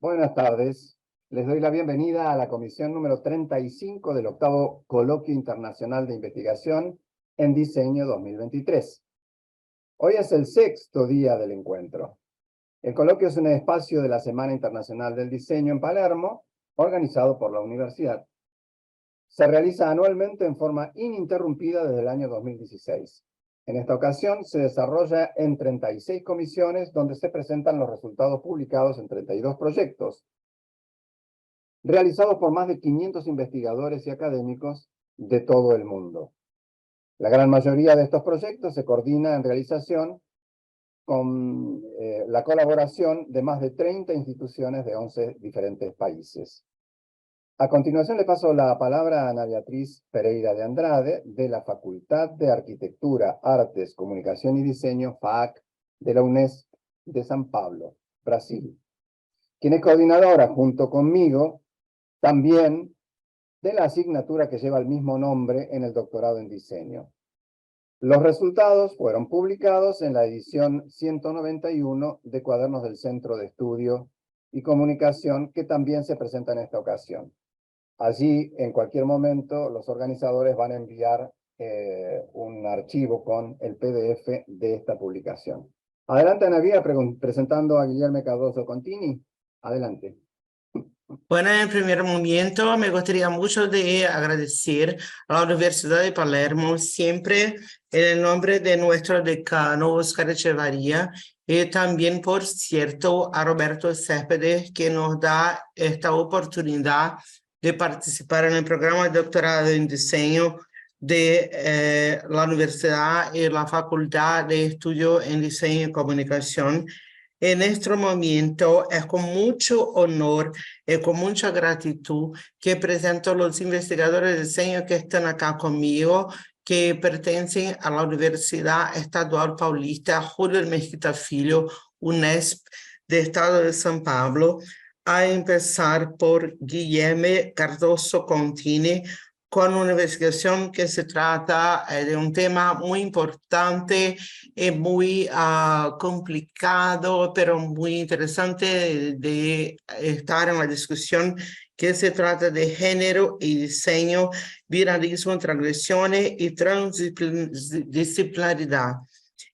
Buenas tardes. Les doy la bienvenida a la comisión número 35 del octavo Coloquio Internacional de Investigación en Diseño 2023. Hoy es el sexto día del encuentro. El coloquio es un espacio de la Semana Internacional del Diseño en Palermo, organizado por la universidad. Se realiza anualmente en forma ininterrumpida desde el año 2016. En esta ocasión se desarrolla en 36 comisiones donde se presentan los resultados publicados en 32 proyectos, realizados por más de 500 investigadores y académicos de todo el mundo. La gran mayoría de estos proyectos se coordina en realización con la colaboración de más de 30 instituciones de 11 diferentes países. A continuación le paso la palabra a Ana Beatriz Pereira de Andrade, de la Facultad de Arquitectura, Artes, Comunicación y Diseño, FAAC, de la UNESP de San Pablo, Brasil, quien es coordinadora, junto conmigo, también de la asignatura que lleva el mismo nombre en el doctorado en diseño. Los resultados fueron publicados en la edición 191 de Cuadernos del Centro de Estudio y Comunicación, que también se presenta en esta ocasión. Allí, en cualquier momento, los organizadores van a enviar un archivo con el PDF de esta publicación. Adelante, Ana Vía, presentando a Guillermo Cardoso Contini. Adelante. Bueno, en primer momento me gustaría mucho de agradecer a la Universidad de Palermo, siempre en el nombre de nuestro decano Oscar Echevarría, y también, por cierto, a Roberto Céspedes, que nos da esta oportunidad de participar en el programa de doctorado en diseño de la universidad y la Facultad de Estudio en Diseño y Comunicación. En este momento es con mucho honor y con mucha gratitud que presento a los investigadores de diseño que están acá conmigo, que pertenecen a la Universidad Estadual Paulista Julio Mesquita Filho, UNESP, de Estado de São Paulo, a empezar por Guilherme Cardoso Contini, con una investigación que se trata de un tema muy importante y muy complicado, pero muy interesante de estar en la discusión, que se trata de género y diseño, viralismo, transgresiones y transdisciplinaridad.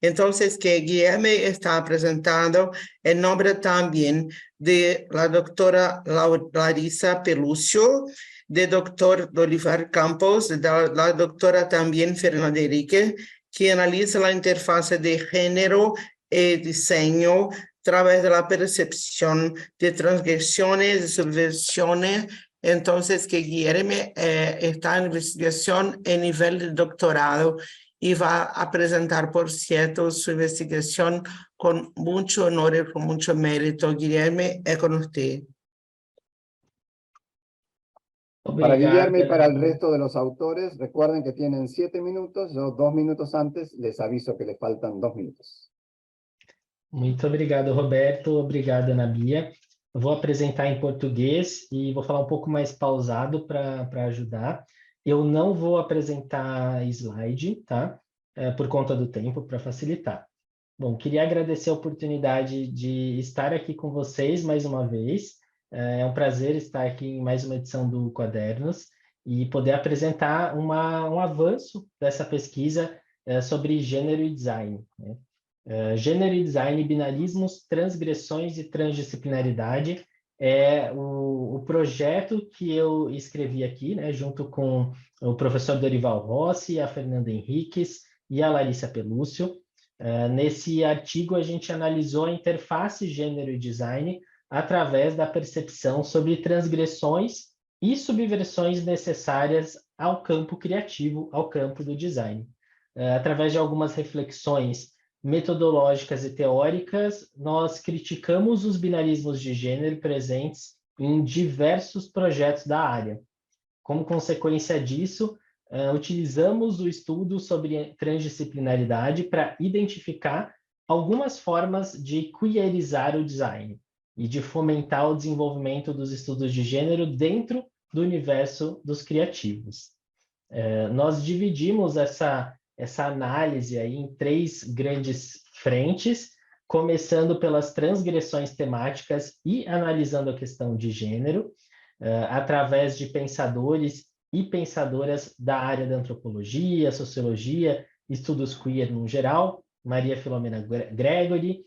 Entonces, que Guilherme está presentando en nombre también de la doctora Larissa Pelúcio, de doctor Dorival Campos, de la doctora también Fernanda Henrique, que analiza la interfase de género y diseño a través de la percepción de transgresiones y subversiones. Entonces, que Guilherme está en investigación en nivel de doctorado y va a presentar, por cierto, su investigación con mucho honor y con mucho mérito. Guilherme, es con usted. Para Guillermo y para el resto de los autores, recuerden que tienen 7 minutos. Yo 2 minutos antes les aviso que les faltan 2 minutos. Muito obrigado, Roberto. Obrigado, Ana Bia. Eu vou apresentar em português e vou falar um pouco mais pausado para ajudar. Eu não vou apresentar slide, tá? Por conta do tempo, para facilitar. Bom, queria agradecer a oportunidade de estar aqui com vocês mais uma vez. É um prazer estar aqui em mais uma edição do Quadernos e poder apresentar um avanço dessa pesquisa sobre gênero e design, né? Gênero e design, binarismos, transgressões e transdisciplinaridade é o projeto que eu escrevi aqui, né, junto com o professor Dorival Rossi, a Fernanda Henriques e a Larissa Pelúcio. Nesse artigo, a gente analisou a interface gênero e design através da percepção sobre transgressões e subversões necessárias ao campo criativo, ao campo do design. Através de algumas reflexões metodológicas e teóricas, nós criticamos os binarismos de gênero presentes em diversos projetos da área. Como consequência disso, utilizamos o estudo sobre transdisciplinaridade para identificar algumas formas de queerizar o design e de fomentar o desenvolvimento dos estudos de gênero dentro do universo dos criativos. Nós dividimos essa análise aí em 3 grandes frentes. começando pelas transgressões temáticas e analisando a questão de gênero, através de pensadores e pensadoras da área da antropologia, sociologia, estudos queer no geral, Maria Filomena Gregory,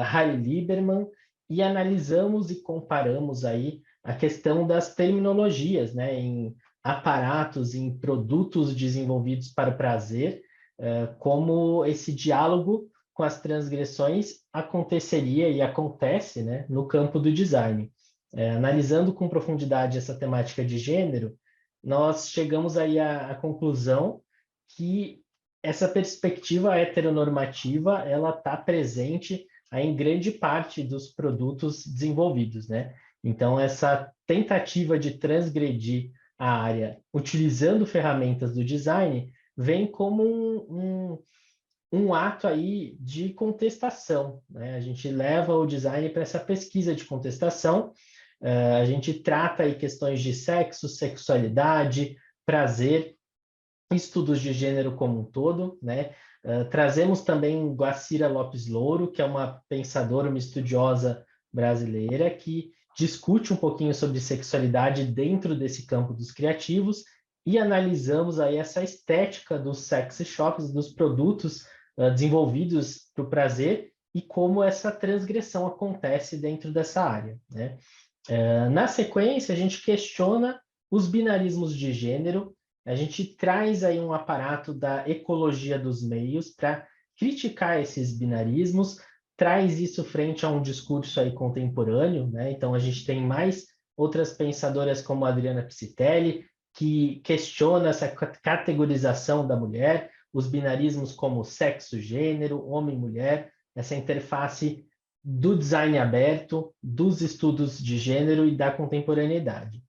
Harry Lieberman, e analisamos e comparamos aí a questão das terminologias, né, em aparatos, em produtos desenvolvidos para o prazer, como esse diálogo com as transgressões aconteceria e acontece, né, no campo do design. Analisando com profundidade essa temática de gênero, nós chegamos aí à conclusão que essa perspectiva heteronormativa ela está presente aí em grande parte dos produtos desenvolvidos, né? Então, essa tentativa de transgredir a área utilizando ferramentas do design vem como um ato aí de contestação, né? A gente leva o design para essa pesquisa de contestação, a gente trata aí questões de sexo, sexualidade, prazer, estudos de gênero como um todo, né? Trazemos também Guacira Lopes Louro, que é uma pensadora, uma estudiosa brasileira, que discute um pouquinho sobre sexualidade dentro desse campo dos criativos, e analisamos aí essa estética dos sex shops, dos produtos desenvolvidos para o prazer, e como essa transgressão acontece dentro dessa área, né? Na sequência, a gente questiona os binarismos de gênero, a gente traz aí um aparato da ecologia dos meios para criticar esses binarismos, traz isso frente a um discurso aí contemporâneo, né? Então, a gente tem mais outras pensadoras como a Adriana Psitelli, que questiona essa categorização da mulher, os binarismos como sexo, gênero, homem, mulher, essa interface do design aberto, dos estudos de gênero e da contemporaneidade.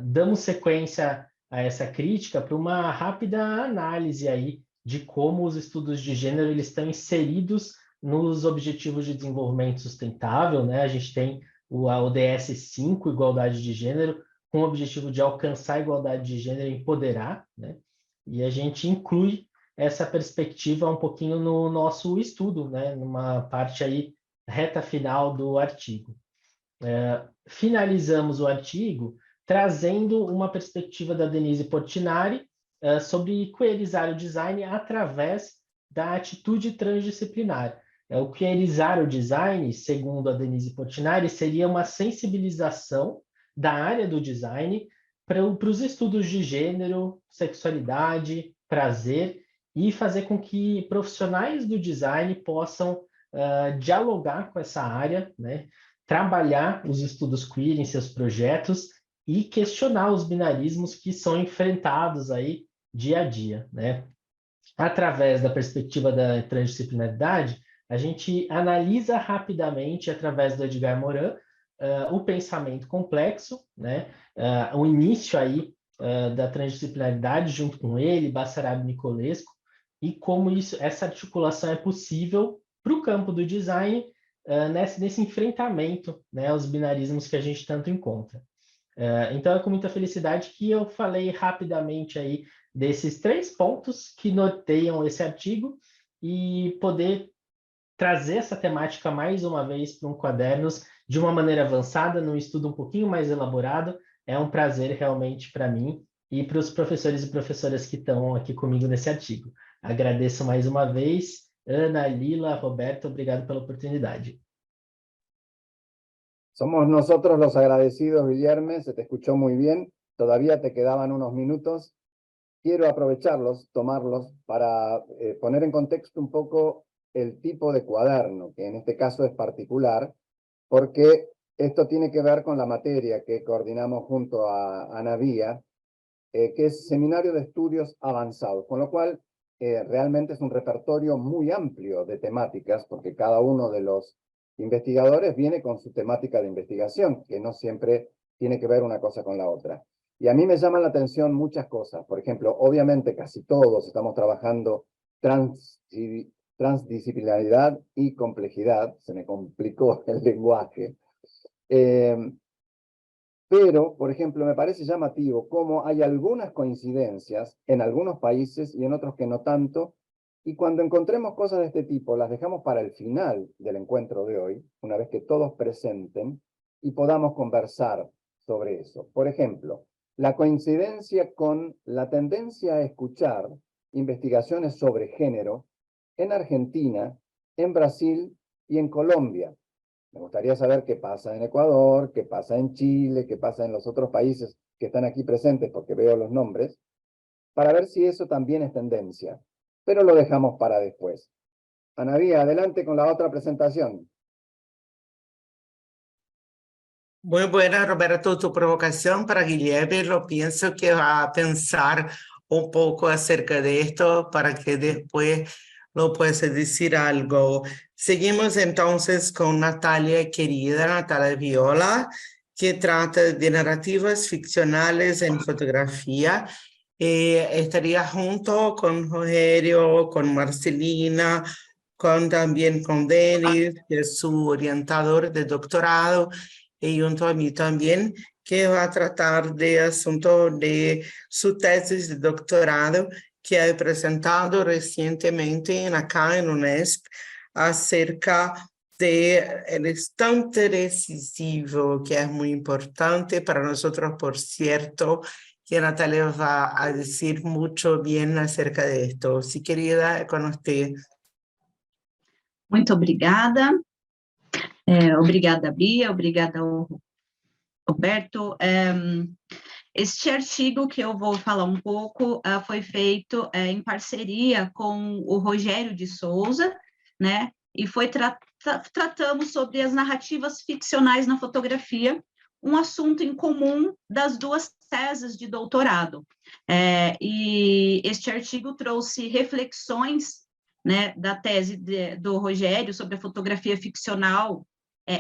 Damos sequência a essa crítica para uma rápida análise aí de como os estudos de gênero eles estão inseridos nos Objetivos de Desenvolvimento Sustentável, né? A gente tem a ODS 5, Igualdade de Gênero, com o objetivo de alcançar a igualdade de gênero e empoderar, né? E a gente inclui essa perspectiva um pouquinho no nosso estudo, né? Numa parte aí reta final do artigo. Finalizamos o artigo trazendo uma perspectiva da Denise Portinari sobre queerizar o design através da atitude transdisciplinar. O queerizar o design, segundo a Denise Portinari, seria uma sensibilização da área do design para os estudos de gênero, sexualidade, prazer, e fazer com que profissionais do design possam dialogar com essa área, né? Trabalhar os estudos queer em seus projetos e questionar os binarismos que são enfrentados aí dia a dia, né? Através da perspectiva da transdisciplinaridade, a gente analisa rapidamente, através do Edgar Morin, o pensamento complexo, né? O início aí da transdisciplinaridade junto com ele, Basarab e Nicolescu, e como essa articulação é possível para o campo do design nesse enfrentamento, né, aos binarismos que a gente tanto encontra. Então, é com muita felicidade que eu falei rapidamente aí desses 3 pontos que norteiam esse artigo e poder trazer essa temática mais uma vez para um Quadernos de uma maneira avançada, num estudo um pouquinho mais elaborado. É um prazer realmente para mim e para os professores e professoras que estão aqui comigo nesse artigo. Agradeço mais uma vez. Ana, Lila, Roberto, obrigado pela oportunidade. Somos nosotros los agradecidos, Guilherme, se te escuchó muy bien, todavía te quedaban unos minutos. Quiero aprovecharlos, tomarlos, para poner en contexto un poco el tipo de cuaderno, que en este caso es particular, porque esto tiene que ver con la materia que coordinamos junto a Ana Vía, que es Seminario de Estudios Avanzados, con lo cual realmente es un repertorio muy amplio de temáticas, porque cada uno de los investigadores viene con su temática de investigación, que no siempre tiene que ver una cosa con la otra. Y a mí me llaman la atención muchas cosas. Por ejemplo, obviamente casi todos estamos trabajando transdisciplinaridad y complejidad. Se me complicó el lenguaje. Pero, por ejemplo, me parece llamativo cómo hay algunas coincidencias en algunos países y en otros que no tanto Y cuando encontremos cosas de este tipo, las dejamos para el final del encuentro de hoy, una vez que todos presenten, y podamos conversar sobre eso. Por ejemplo, la coincidencia con la tendencia a escuchar investigaciones sobre género en Argentina, en Brasil y en Colombia. Me gustaría saber qué pasa en Ecuador, qué pasa en Chile, qué pasa en los otros países que están aquí presentes, porque veo los nombres, para ver si eso también es tendencia. Pero lo dejamos para después. Anabía, adelante con la otra presentación. Muy buena, Roberto, tu provocación para Guilherme. Lo pienso que va a pensar un poco acerca de esto para que después lo pueda decir algo. Seguimos entonces con Natalia querida, Natalia Viola, que trata de narrativas ficcionales en fotografía. Estaría junto con Rogerio, con Marcelina, también con Denis, que es su orientador de doctorado, y junto a mí también, que va a tratar de asunto de su tesis de doctorado que ha presentado recientemente acá en UNESP acerca del instante decisivo, que es muy importante para nosotros, por cierto, que Natalia va a decir mucho bien acerca de esto. Sí, querida, con usted. Muito obrigada. Obrigada, Bia, obrigada, Roberto. Este artigo que eu vou falar um pouco foi feito em parceria com o Rogério de Souza, né? E tratamos sobre as narrativas ficcionais na fotografia, um assunto em comum das duas teses de doutorado. E este artigo trouxe reflexões, né, da tese do Rogério sobre a fotografia ficcional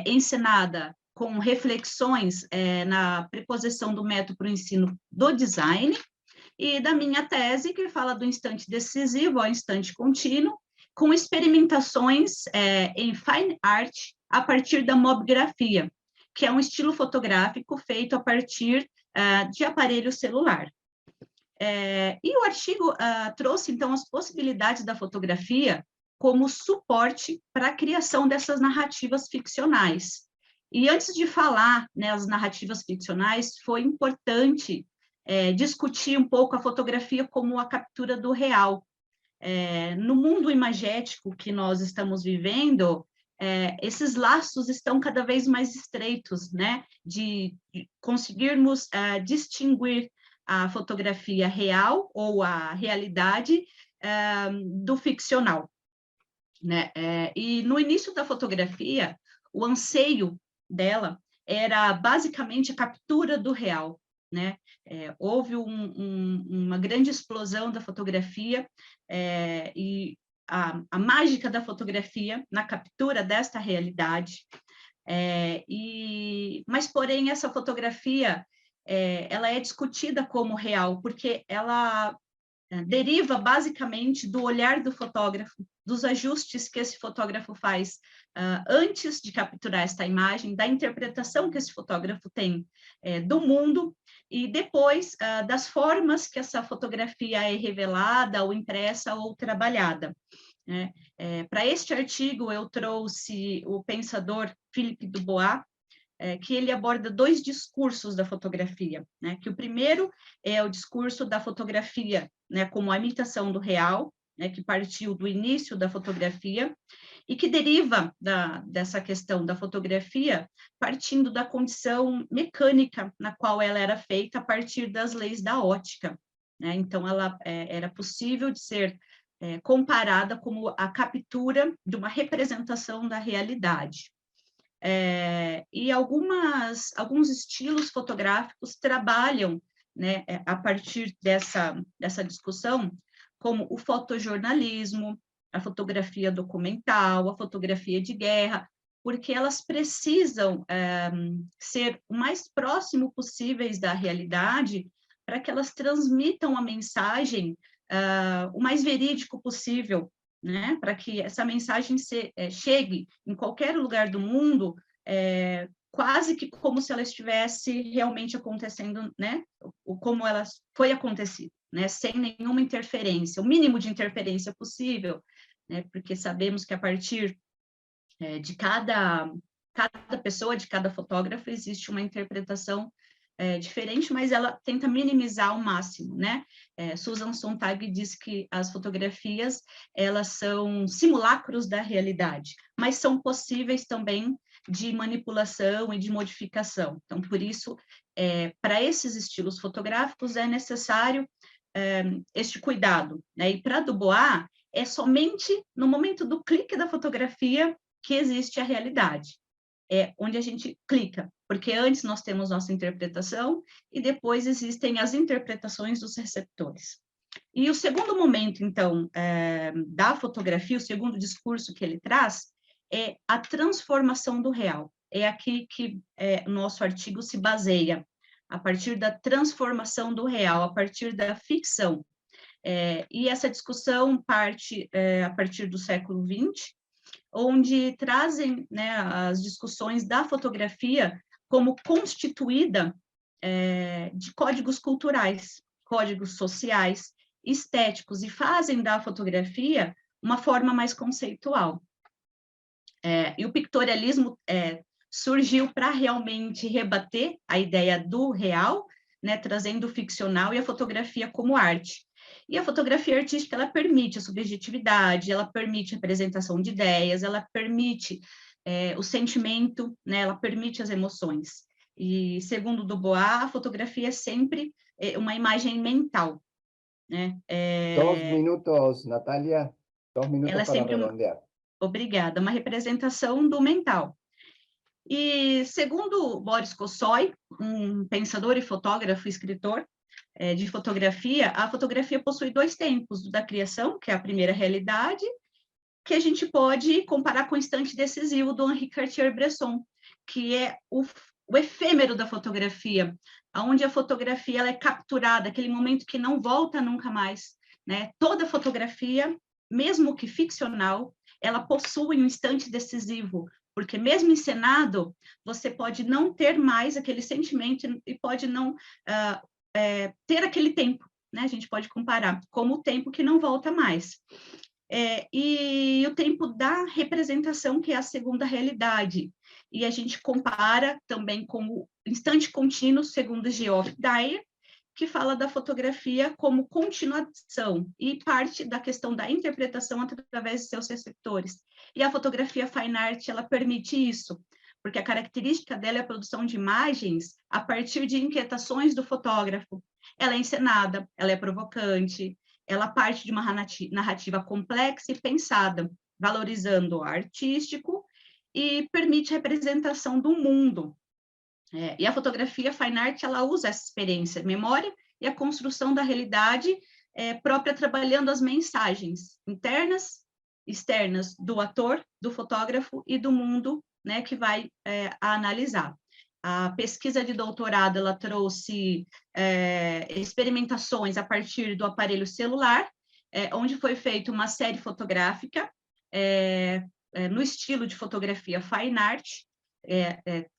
ensinada com reflexões na preposição do método para o ensino do design, e da minha tese, que fala do instante decisivo ao instante contínuo, com experimentações em fine art a partir da mobigrafia, que é um estilo fotográfico feito a partir de aparelho celular. E o artigo trouxe, então, as possibilidades da fotografia como suporte para a criação dessas narrativas ficcionais. E antes de falar, né, as narrativas ficcionais, foi importante discutir um pouco a fotografia como a captura do real. No mundo imagético que nós estamos vivendo, esses laços estão cada vez mais estreitos, né, de conseguirmos distinguir a fotografia real ou a realidade do ficcional, né? E no início da fotografia, o anseio dela era basicamente a captura do real, né? Houve uma grande explosão da fotografia e a mágica da fotografia na captura desta realidade. Mas, porém, essa fotografia ela é discutida como real, porque ela deriva basicamente do olhar do fotógrafo, dos ajustes que esse fotógrafo faz antes de capturar esta imagem, da interpretação que esse fotógrafo tem do mundo, e depois das formas que essa fotografia é revelada, ou impressa, ou trabalhada. Para este artigo, eu trouxe o pensador Philippe Dubois, que ele aborda dois discursos da fotografia, né? Que o primeiro é o discurso da fotografia, né, como a imitação do real, né, que partiu do início da fotografia, e que deriva dessa questão da fotografia partindo da condição mecânica na qual ela era feita a partir das leis da ótica, né? Então, ela era possível de ser comparada como a captura de uma representação da realidade. E alguns estilos fotográficos trabalham, né, a partir dessa discussão, como o fotojornalismo, a fotografia documental, a fotografia de guerra, porque elas precisam ser o mais próximo possíveis da realidade para que elas transmitam a mensagem o mais verídico possível, né, para que essa mensagem chegue em qualquer lugar do mundo, quase que como se ela estivesse realmente acontecendo, né, como ela foi acontecida. né, sem nenhuma interferência, o mínimo de interferência possível, né, porque sabemos que a partir de cada pessoa, de cada fotógrafo, existe uma interpretação diferente, mas ela tenta minimizar ao máximo, né? Susan Sontag diz que as fotografias, elas são simulacros da realidade, mas são possíveis também de manipulação e de modificação. Então, por isso, para esses estilos fotográficos, é necessário este cuidado, né? E para Dubois, é somente no momento do clique da fotografia que existe a realidade. É onde a gente clica, porque antes nós temos nossa interpretação e depois existem as interpretações dos receptores. E o segundo momento, então, da fotografia, o segundo discurso que ele traz, é a transformação do real. É aqui que o nosso artigo se baseia, a partir da transformação do real, a partir da ficção. E essa discussão parte a partir do século XX, onde trazem, né, as discussões da fotografia como constituída de códigos culturais, códigos sociais, estéticos, e fazem da fotografia uma forma mais conceitual. E o pictorialismo surgiu para realmente rebater a ideia do real, né, trazendo o ficcional e a fotografia como arte. E a fotografia artística, ela permite a subjetividade, ela permite a apresentação de ideias, ela permite o sentimento, né, ela permite as emoções. E, segundo Dubois, a fotografia é sempre uma imagem mental, né? 2 minutos, Natalia. 2 minutos ela é para sempre redondear. Obrigada, uma representação do mental. E, segundo Boris Kosoy, um pensador e fotógrafo, escritor de fotografia, a fotografia possui 2 tempos, da criação, que é a primeira realidade, que a gente pode comparar com o instante decisivo do Henri Cartier-Bresson, que é o efêmero da fotografia, onde a fotografia ela é capturada, aquele momento que não volta nunca mais, né? Toda fotografia, mesmo que ficcional, ela possui um instante decisivo, porque mesmo encenado, você pode não ter mais aquele sentimento e pode não ter aquele tempo, né? A gente pode comparar como o tempo que não volta mais. E o tempo da representação, que é a segunda realidade. E a gente compara também com o instante contínuo, segundo Geoff Dyer, que fala da fotografia como continuação e parte da questão da interpretação através de seus receptores. E a fotografia fine art, ela permite isso, porque a característica dela é a produção de imagens a partir de inquietações do fotógrafo. Ela é encenada, ela é provocante, ela parte de uma narrativa complexa e pensada, valorizando o artístico e permite a representação do mundo. E a fotografia fine art, ela usa essa experiência, memória e a construção da realidade própria, trabalhando as mensagens internas, externas do ator, do fotógrafo e do mundo, né, que vai a analisar. A pesquisa de doutorado, ela trouxe experimentações a partir do aparelho celular, onde foi feita uma série fotográfica no estilo de fotografia fine art,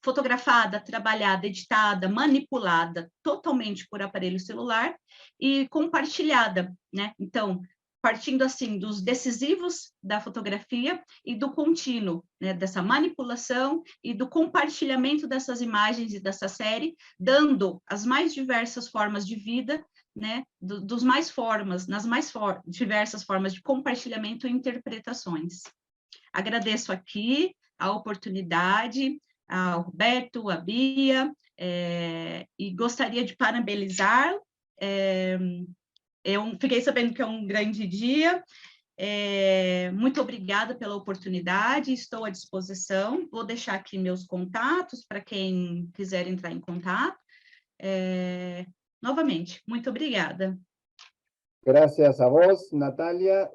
fotografada, trabalhada, editada, manipulada totalmente por aparelho celular e compartilhada, né? Então, partindo assim dos decisivos da fotografia e do contínuo, né, dessa manipulação e do compartilhamento dessas imagens e dessa série, dando as mais diversas formas de vida, né, nas mais diversas formas de compartilhamento e interpretações. Agradeço aqui a oportunidade, ao Roberto, à Bia, e gostaria de parabenizar. Eu fiquei sabendo que é um grande dia. Muito obrigada pela oportunidade, estou à disposição. Vou deixar aqui meus contatos para quem quiser entrar em contato. Novamente, muito obrigada. Gracias a vos, Natalia.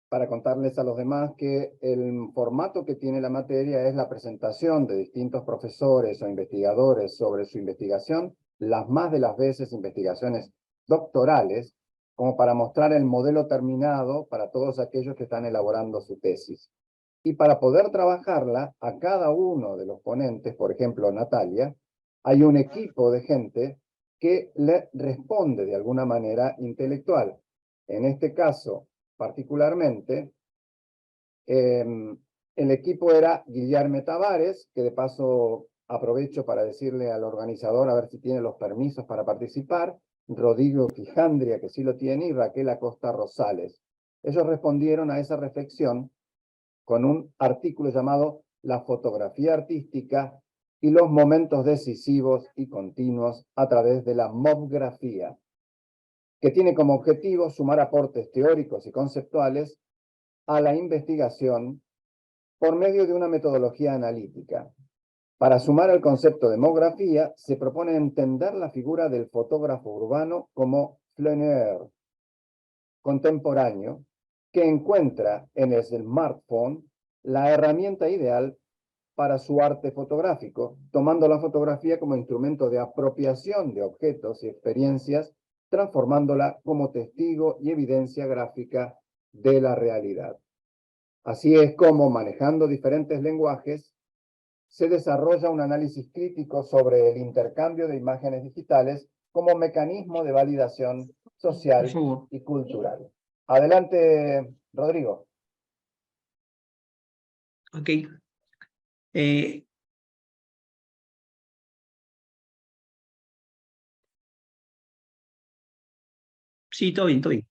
Para contarles a los demás que el formato que tiene la materia es la presentación de distintos profesores o investigadores sobre su investigación, las más de las veces investigaciones doctorales, como para mostrar el modelo terminado para todos aquellos que están elaborando su tesis. Y para poder trabajarla, a cada uno de los ponentes, por ejemplo, Natalia, hay un equipo de gente que le responde de alguna manera intelectual. En este caso, particularmente, el equipo era Guillermo Tavares, que de paso aprovecho para decirle al organizador a ver si tiene los permisos para participar, Rodrigo Quijandria, que sí lo tiene, y Raquel Acosta Rosales. Ellos respondieron a esa reflexión con un artículo llamado La fotografía artística y los momentos decisivos y continuos a través de la mobgrafía, que tiene como objetivo sumar aportes teóricos y conceptuales a la investigación por medio de una metodología analítica. Para sumar al concepto de mobgrafía, se propone entender la figura del fotógrafo urbano como flaneur contemporáneo, que encuentra en el smartphone la herramienta ideal para su arte fotográfico, tomando la fotografía como instrumento de apropiación de objetos y experiencias, transformándola como testigo y evidencia gráfica de la realidad. Así es como, manejando diferentes lenguajes, se desarrolla un análisis crítico sobre el intercambio de imágenes digitales como mecanismo de validación social y cultural. Adelante, Rodrigo. Ok. Sí, todo bien, todo bien.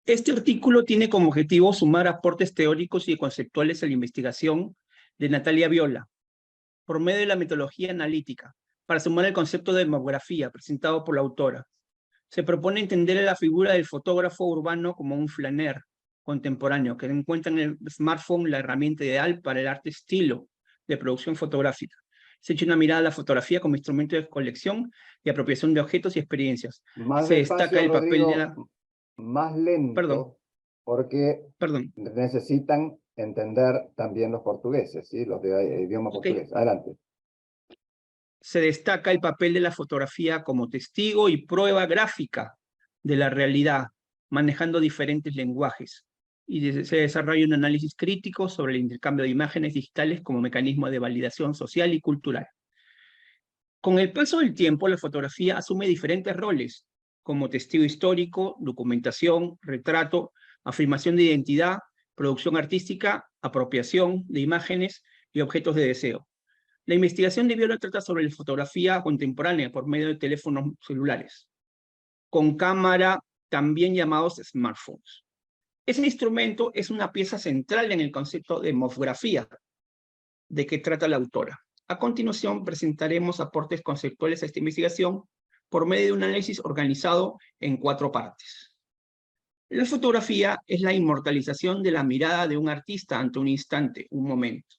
Este artículo tiene como objetivo sumar aportes teóricos y conceptuales a la investigación de Natalia Viola, por medio de la metodología analítica, para sumar el concepto de demografía presentado por la autora. Se propone entender a la figura del fotógrafo urbano como un flaner contemporáneo, que encuentra en el smartphone la herramienta ideal para el arte estilo de producción fotográfica. Se echa una mirada a la fotografía como instrumento de colección y apropiación de objetos y experiencias. Más Se despacio, destaca el papel Rodrigo, de la... más lento, Perdón, porque perdón. necesitan entender también los portugueses, ¿sí? Los de idioma portugués. Adelante. Se destaca el papel de la fotografía como testigo y prueba gráfica de la realidad, manejando diferentes lenguajes. Y se desarrolla un análisis crítico sobre el intercambio de imágenes digitales como mecanismo de validación social y cultural. Con el paso del tiempo, la fotografía asume diferentes roles, como testigo histórico, documentación, retrato, afirmación de identidad, producción artística, apropiación de imágenes y objetos de deseo. La investigación de Viola trata sobre la fotografía contemporánea por medio de teléfonos celulares, con cámara, también llamados smartphones. Ese instrumento es una pieza central en el concepto de mofgrafía, de que trata la autora. A continuación, presentaremos aportes conceptuales a esta investigación por medio de un análisis organizado en 4 partes. La fotografía es la inmortalización de la mirada de un artista ante un instante, un momento.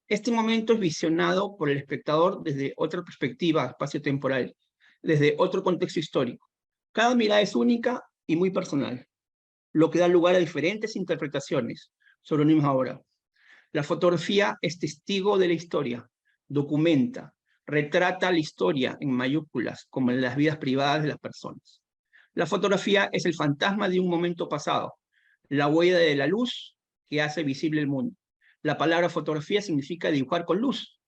Este momento es visionado por el espectador desde otra perspectiva espacio-temporal, desde otro contexto histórico. Cada mirada es única y muy personal, lo que da lugar a diferentes interpretaciones sobre una misma obra. La fotografía es testigo de la historia, documenta, retrata la historia en mayúsculas, como en las vidas privadas de las personas. La fotografía es el fantasma de un momento pasado, la huella de la luz que hace visible el mundo. La palabra fotografía significa dibujar con luz.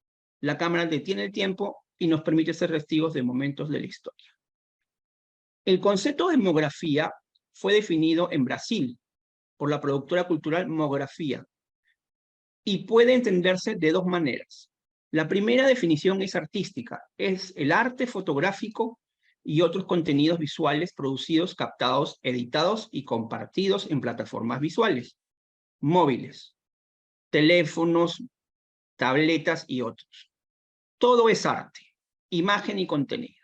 La cámara detiene el tiempo y nos permite ser testigos de momentos de la historia. El concepto de mografía fue definido en Brasil por la productora cultural Mografía y puede entenderse de 2 maneras. La primera definición es artística, es el arte fotográfico y otros contenidos visuales producidos, captados, editados y compartidos en plataformas visuales, móviles, teléfonos, tabletas y otros. Todo es arte, imagen y contenido.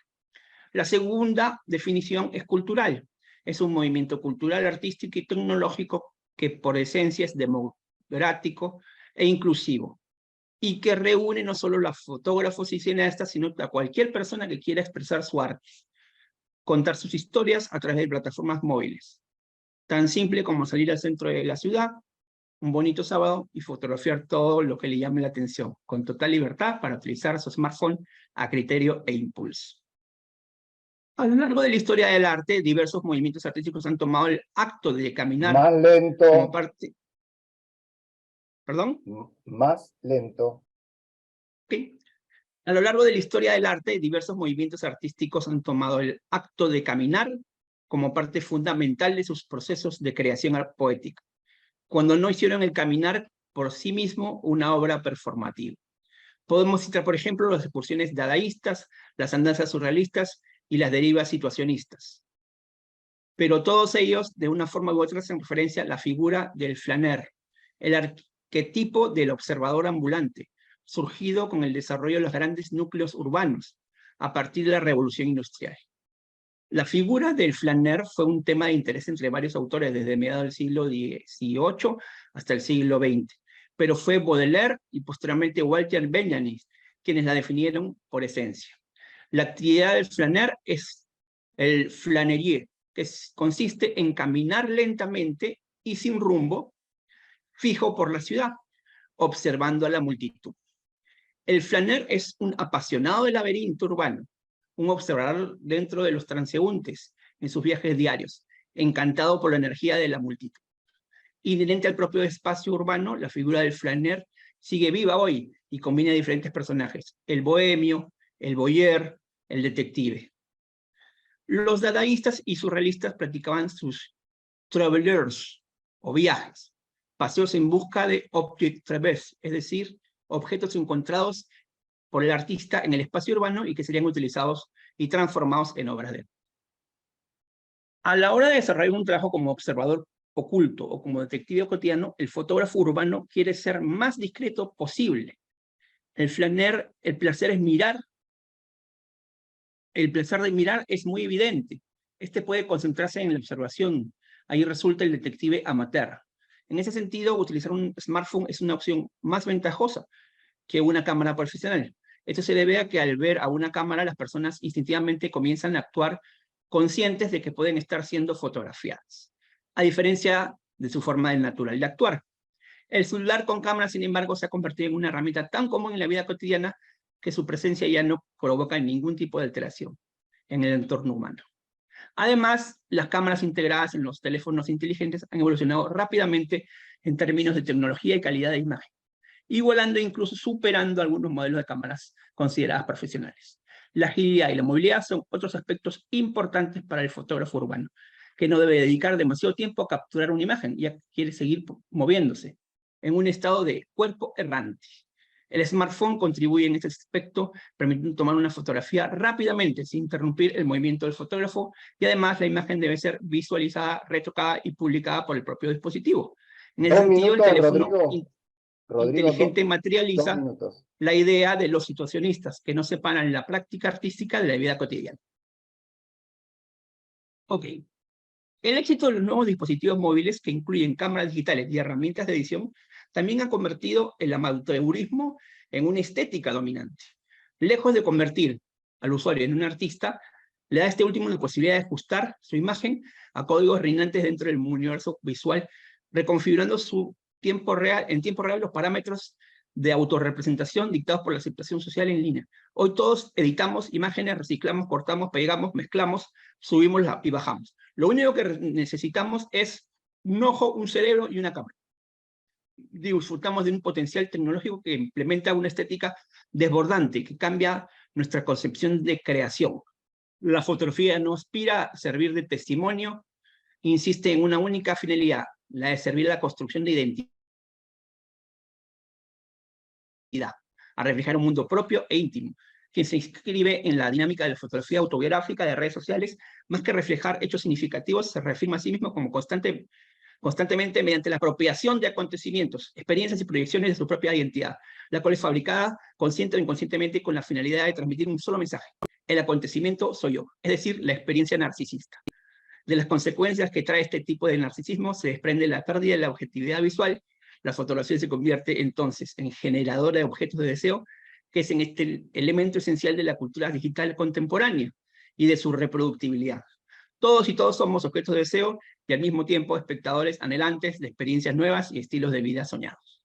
La segunda definición es cultural. Es un movimiento cultural, artístico y tecnológico que por esencia es democrático e inclusivo y que reúne no solo a fotógrafos y cineastas, sino a cualquier persona que quiera expresar su arte, contar sus historias a través de plataformas móviles. Tan simple como salir al centro de la ciudad, un bonito sábado y fotografiar todo lo que le llame la atención, con total libertad para utilizar su smartphone a criterio e impulso. A lo largo de la historia del arte, diversos movimientos artísticos han tomado el acto de caminar Más lento. como parte... ¿Perdón? Más lento. Okay. A lo largo de la historia del arte, diversos movimientos artísticos han tomado el acto de caminar como parte fundamental de sus procesos de creación poética, cuando no hicieron el caminar por sí mismo una obra performativa. Podemos citar, por ejemplo, las excursiones dadaístas, las andanzas surrealistas y las derivas situacionistas. Pero todos ellos, de una forma u otra, hacen referencia a la figura del flaneur, el arquetipo del observador ambulante, surgido con el desarrollo de los grandes núcleos urbanos, a partir de la Revolución Industrial. La figura del flaneur fue un tema de interés entre varios autores desde mediados del siglo XVIII hasta el siglo XX, pero fue Baudelaire y posteriormente Walter Benjamin quienes la definieron por esencia. La actividad del flaneur es el flânerier, que consiste en caminar lentamente y sin rumbo, fijo por la ciudad, observando a la multitud. El flaneur es un apasionado del laberinto urbano, un observador dentro de los transeúntes en sus viajes diarios, encantado por la energía de la multitud. Inherente al propio espacio urbano, la figura del flaneur sigue viva hoy y combina diferentes personajes: el bohemio, el voyeur, el detective. Los dadaístas y surrealistas practicaban sus travelers, o viajes, paseos en busca de objets traverses, es decir, objetos encontrados por el artista en el espacio urbano y que serían utilizados y transformados en obras de arte. A la hora de desarrollar un trabajo como observador oculto o como detective cotidiano, el fotógrafo urbano quiere ser más discreto posible. El flaneur, el placer es mirar. El placer de mirar es muy evidente. Este puede concentrarse en la observación. Ahí resulta el detective amateur. En ese sentido, utilizar un smartphone es una opción más ventajosa que una cámara profesional. Esto se debe a que al ver a una cámara, las personas instintivamente comienzan a actuar conscientes de que pueden estar siendo fotografiadas, a diferencia de su forma natural de actuar. El celular con cámara, sin embargo, se ha convertido en una herramienta tan común en la vida cotidiana que su presencia ya no provoca ningún tipo de alteración en el entorno humano. Además, las cámaras integradas en los teléfonos inteligentes han evolucionado rápidamente en términos de tecnología y calidad de imagen, igualando e incluso superando algunos modelos de cámaras consideradas profesionales. La agilidad y la movilidad son otros aspectos importantes para el fotógrafo urbano, que no debe dedicar demasiado tiempo a capturar una imagen, ya que quiere seguir moviéndose en un estado de cuerpo errante. El smartphone contribuye en este aspecto, permitiendo tomar una fotografía rápidamente, sin interrumpir el movimiento del fotógrafo, y además la imagen debe ser visualizada, retocada y publicada por el propio dispositivo. En ese sentido, el teléfono inteligente materializa la idea de los situacionistas, que no separan la práctica artística de la vida cotidiana. Ok. El éxito de los nuevos dispositivos móviles, que incluyen cámaras digitales y herramientas de edición, también ha convertido el amateurismo en una estética dominante. Lejos de convertir al usuario en un artista, le da a este último la posibilidad de ajustar su imagen a códigos reinantes dentro del universo visual, reconfigurando en tiempo real los parámetros de autorrepresentación dictados por la aceptación social en línea. Hoy todos editamos imágenes, reciclamos, cortamos, pegamos, mezclamos, subimos y bajamos. Lo único que necesitamos es un ojo, un cerebro y una cámara. Disfrutamos de un potencial tecnológico que implementa una estética desbordante, que cambia nuestra concepción de creación. La fotografía no aspira a servir de testimonio, insiste en una única finalidad, la de servir a la construcción de identidad, a reflejar un mundo propio e íntimo, que se inscribe en la dinámica de la fotografía autobiográfica de redes sociales. Más que reflejar hechos significativos, se reafirma a sí mismo como constantemente mediante la apropiación de acontecimientos, experiencias y proyecciones de su propia identidad, la cual es fabricada consciente o inconscientemente con la finalidad de transmitir un solo mensaje: el acontecimiento soy yo, es decir, la experiencia narcisista. De las consecuencias que trae este tipo de narcisismo se desprende la pérdida de la objetividad visual. La fotografía se convierte entonces en generadora de objetos de deseo, que es en este elemento esencial de la cultura digital contemporánea y de su reproductibilidad. Todos y todos somos objetos de deseo y al mismo tiempo espectadores anhelantes de experiencias nuevas y estilos de vida soñados.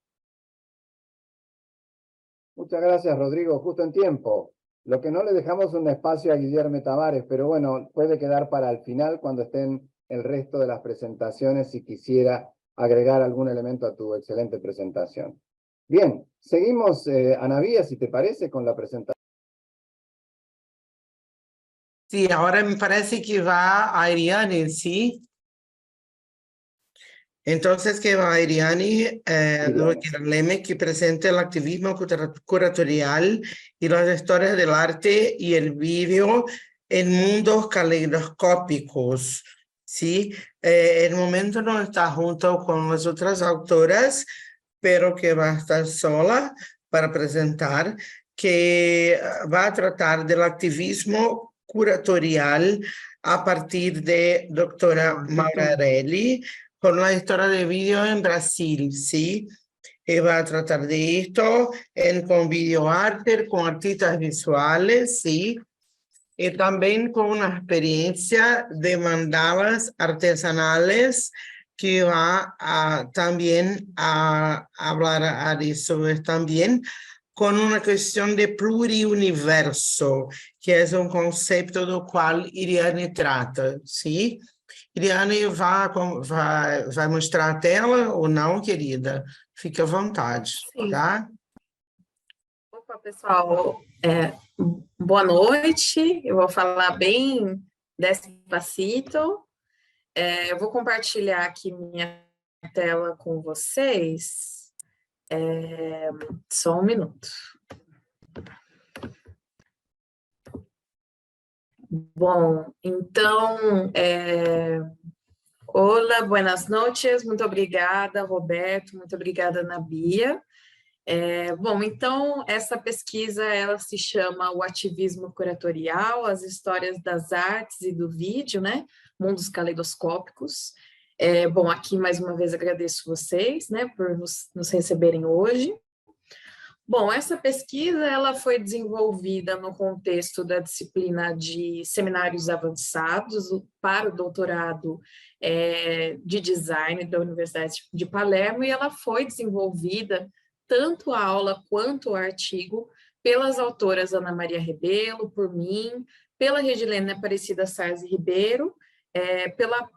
Muchas gracias, Rodrigo, justo en tiempo. Lo que no le dejamos un espacio a Guillermo Tavares, pero bueno, puede quedar para el final cuando estén el resto de las presentaciones, si quisiera agregar algún elemento a tu excelente presentación. Bien, seguimos, Ana Vía, si te parece, con la presentación. Sí, ahora me parece que va a Iriane, ¿sí? Entonces, que va a Iriane Leme, que presente el activismo curatorial y las historias del arte y el vídeo en mundos caleidoscópicos, ¿sí? El momento no está junto con las otras autoras, pero que va a estar sola para presentar, que va a tratar del activismo curatorial a partir de doctora Maura Arelli, con la historia de vídeo en Brasil, ¿sí? Y va a tratar de esto con videoarte, con artistas visuales, ¿sí? Y también con una experiencia de mandalas artesanales que va también a hablar de eso también, con una cuestión de pluriuniverso, que es un concepto do qual Iriane trata, ¿sí? Iriane, vai mostrar a tela ou não, querida? Fique à vontade, tá? Opa, pessoal, boa noite. Eu vou falar bem despacito. Eu vou compartilhar aqui minha tela com vocês. Só um minuto. Bom, então, olá, buenas noches, muito obrigada, Roberto, muito obrigada, Ana Bia. Bom, então, essa pesquisa, ela se chama O Ativismo Curatorial, as Histórias das Artes e do Vídeo, né, Mundos Caleidoscópicos. Bom, aqui, mais uma vez, agradeço vocês, né, por nos receberem hoje. Bom, essa pesquisa, ela foi desenvolvida no contexto da disciplina de seminários avançados para o doutorado de design da Universidade de Palermo, e ela foi desenvolvida tanto a aula quanto o artigo pelas autoras Ana Maria Rebelo, por mim, pela Regilene Aparecida Sarzi Ribeiro, pela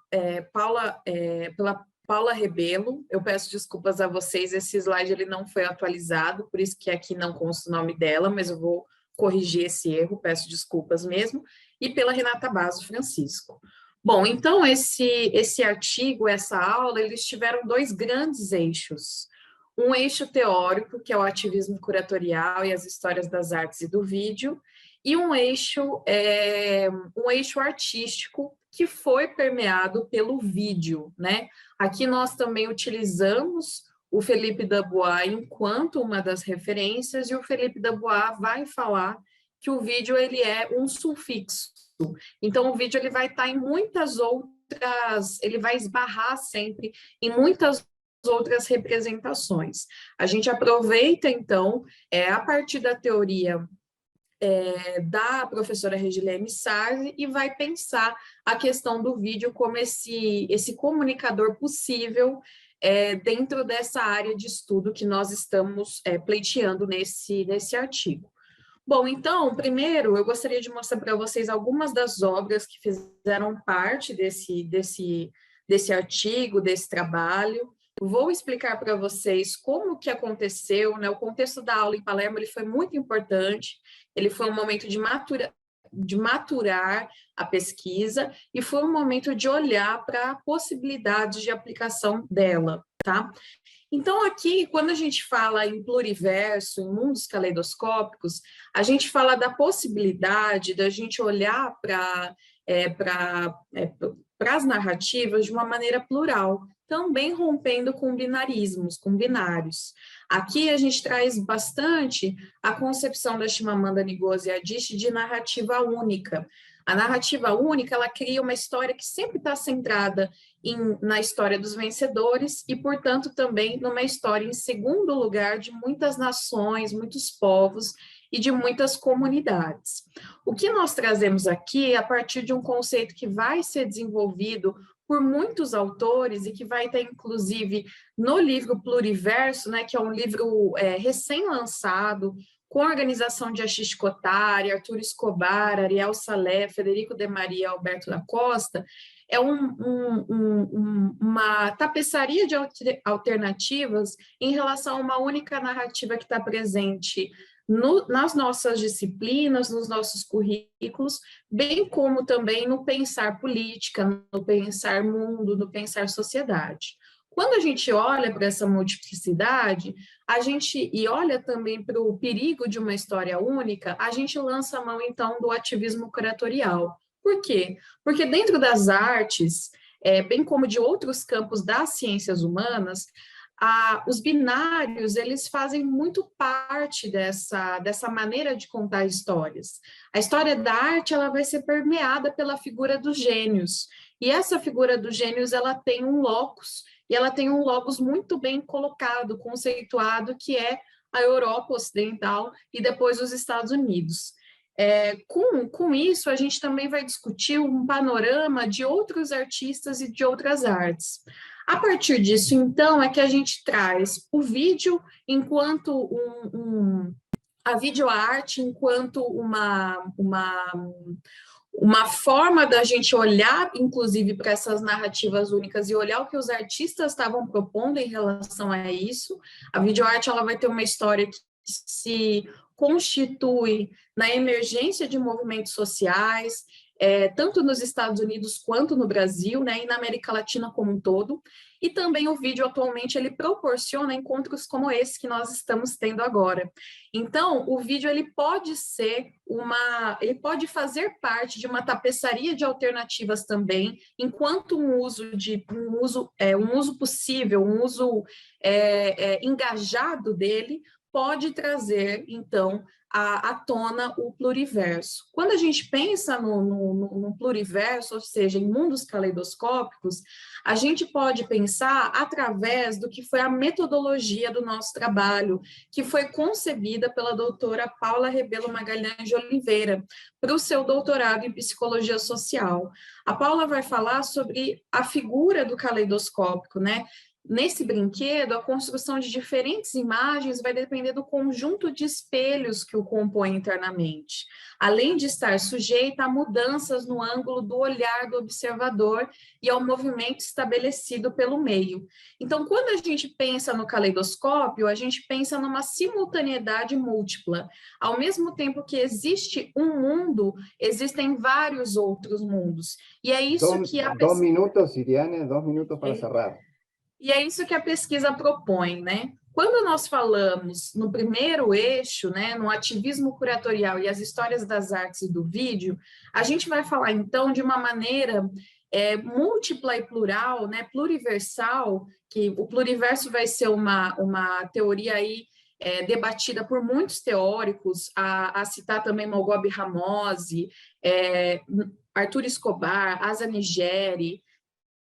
Paula Rebelo. Eu peço desculpas a vocês, esse slide ele não foi atualizado, por isso que aqui não consta o nome dela, mas eu vou corrigir esse erro, peço desculpas mesmo, e pela Renata Basso Francisco. Bom, então esse artigo, essa aula, eles tiveram dois grandes eixos. Um eixo teórico, que é o ativismo curatorial e as histórias das artes e do vídeo, e um eixo artístico, que foi permeado pelo vídeo, né? Aqui nós também utilizamos o Felipe Dubois enquanto uma das referências, e o Felipe Dubois vai falar que o vídeo ele é um sufixo. Então, o vídeo ele vai estar em muitas outras, ele vai esbarrar sempre em muitas outras representações. A gente aproveita, então, a partir da teoria da professora Regilene Sarzi, e vai pensar a questão do vídeo como esse comunicador possível dentro dessa área de estudo que nós estamos pleiteando nesse artigo. Bom, então, primeiro, eu gostaria de mostrar para vocês algumas das obras que fizeram parte desse artigo, desse trabalho. Vou explicar para vocês como que aconteceu, né? O contexto da aula em Palermo ele foi muito importante, ele foi um momento de maturar a pesquisa e foi um momento de olhar para possibilidades de aplicação dela, tá? Então, aqui, quando a gente fala em pluriverso, em mundos caleidoscópicos, a gente fala da possibilidade da gente olhar para as narrativas de uma maneira plural, também rompendo com binarismos, com binários. Aqui a gente traz bastante a concepção da Chimamanda Ngozi Adichie de narrativa única. A narrativa única, ela cria uma história que sempre está centrada na história dos vencedores e, portanto, também numa história em segundo lugar de muitas nações, muitos povos e de muitas comunidades. O que nós trazemos aqui é a partir de um conceito que vai ser desenvolvido por muitos autores e que vai estar, inclusive, no livro Pluriverso, né, que é um livro recém-lançado, com a organização de Assis Kotari, Arthur Escobar, Ariel Salé, Federico de Maria, Alberto da Costa. É uma tapeçaria de alternativas em relação a uma única narrativa que está presente nas nossas disciplinas, nos nossos currículos, bem como também no pensar política, no pensar mundo, no pensar sociedade. Quando a gente olha para essa multiplicidade, e olha também para o perigo de uma história única, a gente lança a mão, então, do ativismo curatorial. Por quê? Porque dentro das artes, bem como de outros campos das ciências humanas, os binários, eles fazem muito parte dessa maneira de contar histórias. A história da arte, ela vai ser permeada pela figura dos gênios, e essa figura dos gênios, ela tem um locus, e ela tem um locus muito bem colocado, conceituado, que é a Europa Ocidental e depois os Estados Unidos. Com isso, a gente também vai discutir um panorama de outros artistas e de outras artes. A partir disso, então, é que a gente traz o vídeo enquanto a videoarte enquanto uma forma da gente olhar, inclusive, para essas narrativas únicas e olhar o que os artistas estavam propondo em relação a isso. A videoarte, ela vai ter uma história que se constitui na emergência de movimentos sociais, tanto nos Estados Unidos quanto no Brasil, né, e na América Latina como um todo. E também o vídeo, atualmente, ele proporciona encontros como esse que nós estamos tendo agora. Então, o vídeo, ele pode fazer parte de uma tapeçaria de alternativas também, enquanto um uso possível, um uso engajado dele, pode trazer, então, à tona o pluriverso. Quando a gente pensa no pluriverso, ou seja, em mundos caleidoscópicos, a gente pode pensar através do que foi a metodologia do nosso trabalho, que foi concebida pela doutora Paula Rebelo Magalhães de Oliveira, para o seu doutorado em psicologia social. A Paula vai falar sobre a figura do caleidoscópico, né? Nesse brinquedo, a construção de diferentes imagens vai depender do conjunto de espelhos que o compõem internamente, além de estar sujeita a mudanças no ângulo do olhar do observador e ao movimento estabelecido pelo meio. Então, quando a gente pensa no caleidoscópio, a gente pensa numa simultaneidade múltipla. Ao mesmo tempo que existe um mundo, existem vários outros mundos. E é isso que a... 2 minutos, Iriane, 2 minutos para cerrar. E é isso que a pesquisa propõe, né? Quando nós falamos no primeiro eixo, né, no ativismo curatorial e as histórias das artes e do vídeo, a gente vai falar, então, de uma maneira múltipla e plural, né, pluriversal, que o pluriverso vai ser uma teoria aí debatida por muitos teóricos, a citar também Malgobe Ramose, Arthur Escobar, Asa Nigeri,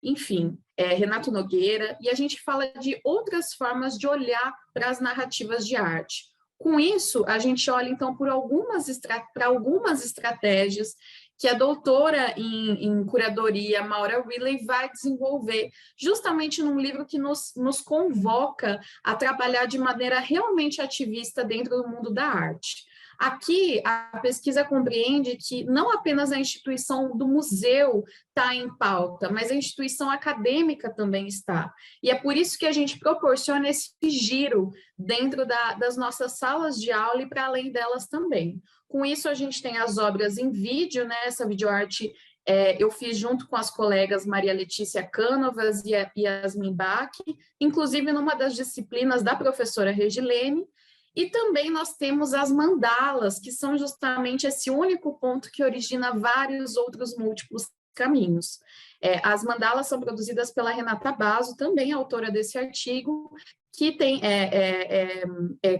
enfim, Renato Nogueira, e a gente fala de outras formas de olhar para as narrativas de arte. Com isso, a gente olha, então, para algumas estratégias que a doutora em curadoria, Maura Riley, vai desenvolver, justamente num livro que nos convoca a trabalhar de maneira realmente ativista dentro do mundo da arte. Aqui, a pesquisa compreende que não apenas a instituição do museu está em pauta, mas a instituição acadêmica também está. E é por isso que a gente proporciona esse giro dentro das nossas salas de aula e para além delas também. Com isso, a gente tem as obras em vídeo, né? Essa videoarte eu fiz junto com as colegas Maria Letícia Cânovas e Yasmin Bach, inclusive numa das disciplinas da professora Regilene. E também nós temos as mandalas, que são justamente esse único ponto que origina vários outros múltiplos caminhos. As mandalas são produzidas pela Renata Basso, também autora desse artigo, que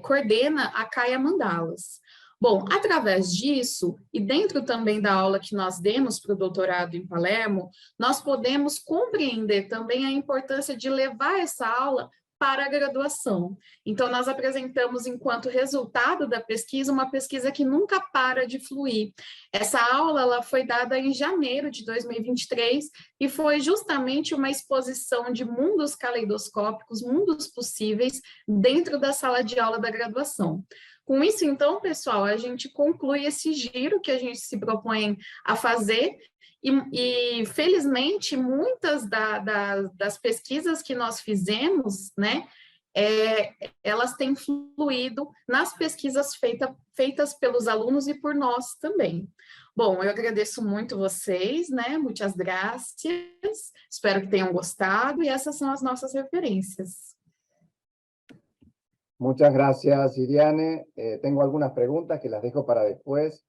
coordena a Caia Mandalas. Bom, através disso, e dentro também da aula que nós demos para o doutorado em Palermo, nós podemos compreender também a importância de levar essa aula para a graduação. Então, nós apresentamos, enquanto resultado da pesquisa, uma pesquisa que nunca para de fluir. Essa aula ela foi dada em janeiro de 2023 e foi justamente uma exposição de mundos caleidoscópicos, mundos possíveis, dentro da sala de aula da graduação. Com isso, então, pessoal, a gente conclui esse giro que a gente se propõe a fazer. E felizmente, muitas das pesquisas que nós fizemos, né, elas têm fluído nas pesquisas feitas pelos alunos e por nós também. Bom, eu agradeço muito vocês, né? Muitas graças. Espero que tenham gostado, e essas são as nossas referências. Muchas gracias, Iriane. Tengo algunas preguntas que las dejo para después,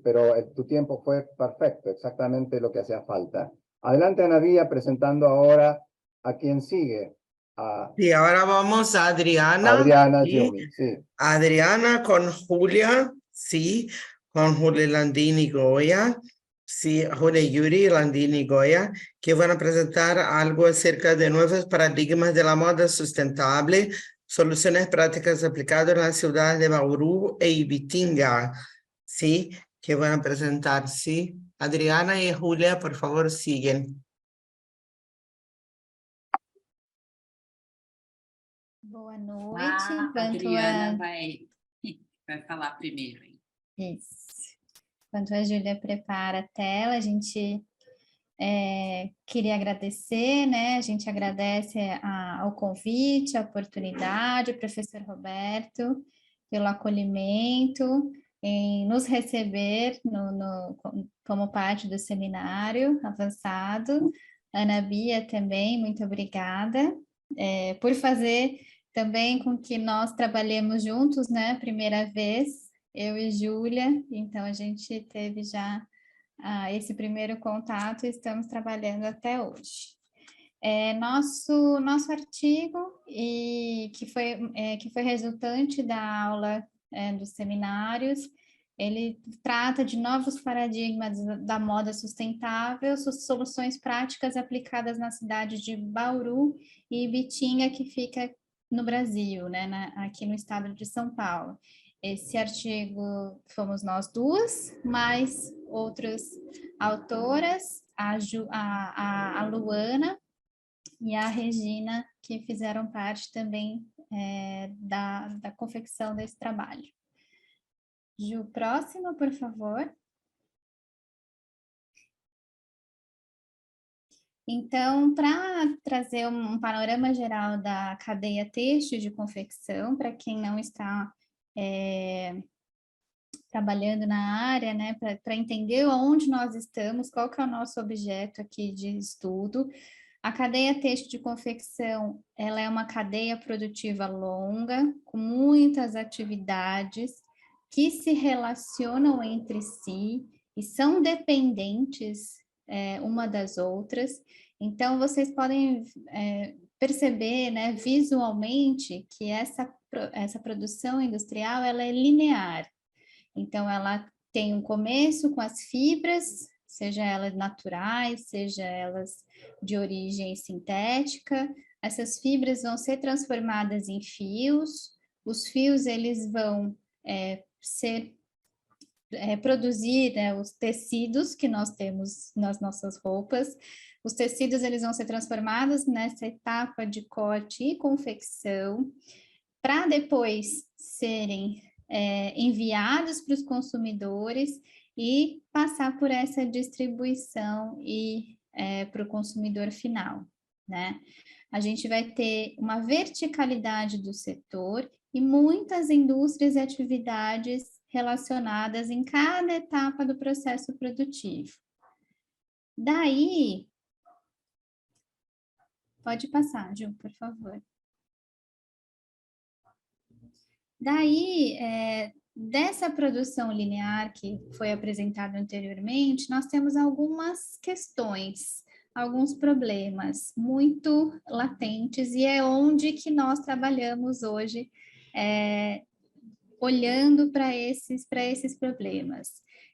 pero tu tiempo fue perfecto, exactamente lo que hacía falta. Adelante, Ana Bia, presentando ahora a quien sigue, a Y ahora vamos a Adriana. Adriana ¿sí? Giumi. Sí. Adriana con Julia, sí, con Julia Landini Goya, sí, Julia Yuri Landini Goya, que van a presentar algo acerca de nuevos paradigmas de la moda sustentable, soluciones prácticas aplicadas en la ciudad de Bauru e Ibitinga, sí, que van a presentar, sí. Adriana y Julia, por favor, siguen. Boa noite. A Enquanto Adriana vai falar primeiro. Hein? Isso. Enquanto a Júlia prepara a tela, a gente queria agradecer, né? A gente agradece ao convite, a oportunidade, professor Roberto, pelo acolhimento, em nos receber como parte do seminário avançado. Ana Bia também, muito obrigada por fazer também com que nós trabalhemos juntos, né? Primeira vez, eu e Júlia, então a gente teve já esse primeiro contato e estamos trabalhando até hoje. Nosso artigo, que foi resultante da aula dos seminários, ele trata de novos paradigmas da moda sustentável, soluções práticas aplicadas na cidade de Bauru e Ibitinga, que fica no Brasil, né, aqui no estado de São Paulo. Esse artigo fomos nós duas, mais outras autoras, a Luana e a Regina, que fizeram parte também da confecção desse trabalho. Ju, próximo, por favor. Então, para trazer um panorama geral da cadeia têxtil de confecção, para quem não está trabalhando na área, né, para entender onde nós estamos, qual que é o nosso objeto aqui de estudo. A cadeia têxtil de confecção, ela é uma cadeia produtiva longa, com muitas atividades que se relacionam entre si e são dependentes uma das outras. Então, vocês podem perceber, né, visualmente que essa produção industrial ela é linear. Então, ela tem um começo com as fibras, seja elas naturais, seja elas de origem sintética. Essas fibras vão ser transformadas em fios. Os fios eles vão produzir, né, os tecidos que nós temos nas nossas roupas. Os tecidos eles vão ser transformados nessa etapa de corte e confecção, para depois serem enviados para os consumidores e passar por essa distribuição e para o consumidor final, né? A gente vai ter uma verticalidade do setor e muitas indústrias e atividades relacionadas em cada etapa do processo produtivo. Daí, pode passar, Ju, por favor. Daí, dessa produção linear que foi apresentada anteriormente, nós temos algumas questões, alguns problemas muito latentes, e é onde que nós trabalhamos hoje, olhando para esses problemas,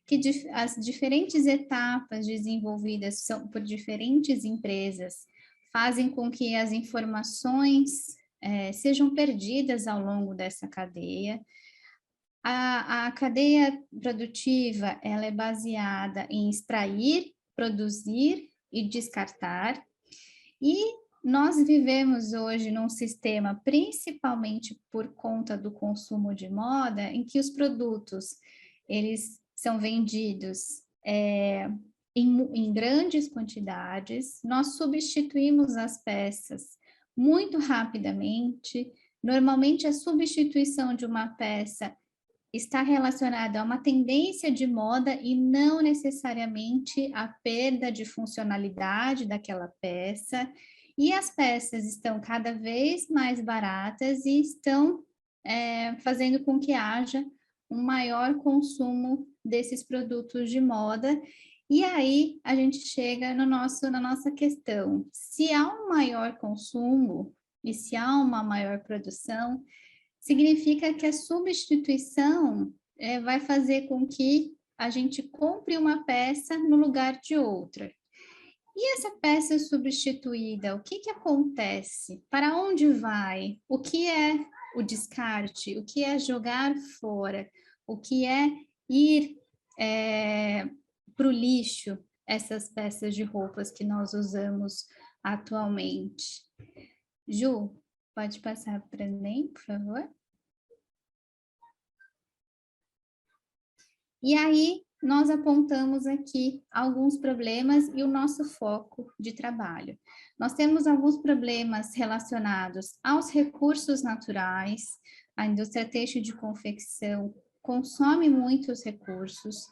que as diferentes etapas desenvolvidas por diferentes empresas fazem com que as informações sejam perdidas ao longo dessa cadeia. A cadeia produtiva ela é baseada em extrair, produzir e descartar, e nós vivemos hoje num sistema, principalmente por conta do consumo de moda, em que os produtos eles são vendidos em grandes quantidades, nós substituímos as peças muito rapidamente. Normalmente, a substituição de uma peça está relacionada a uma tendência de moda e não necessariamente a perda de funcionalidade daquela peça. E as peças estão cada vez mais baratas e estão fazendo com que haja um maior consumo desses produtos de moda. E aí a gente chega na nossa questão. Se há um maior consumo e se há uma maior produção, significa que a substituição vai fazer com que a gente compre uma peça no lugar de outra. E essa peça substituída, o que acontece? Para onde vai? O que é o descarte? O que é jogar fora? O que é ir para o lixo essas peças de roupas que nós usamos atualmente? Ju, pode passar para mim, por favor? E aí, nós apontamos aqui alguns problemas e o nosso foco de trabalho. Nós temos alguns problemas relacionados aos recursos naturais. A indústria têxtil de confecção consome muitos recursos,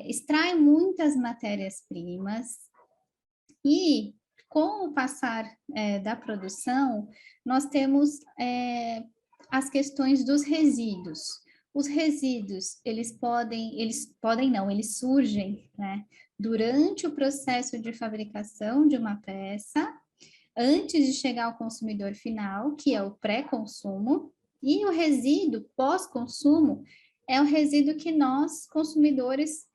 extrai muitas matérias-primas e, com o passar da produção, nós temos as questões dos resíduos. Os resíduos, eles surgem, né, durante o processo de fabricação de uma peça, antes de chegar ao consumidor final, que é o pré-consumo, e o resíduo pós-consumo é o resíduo que nós, consumidores,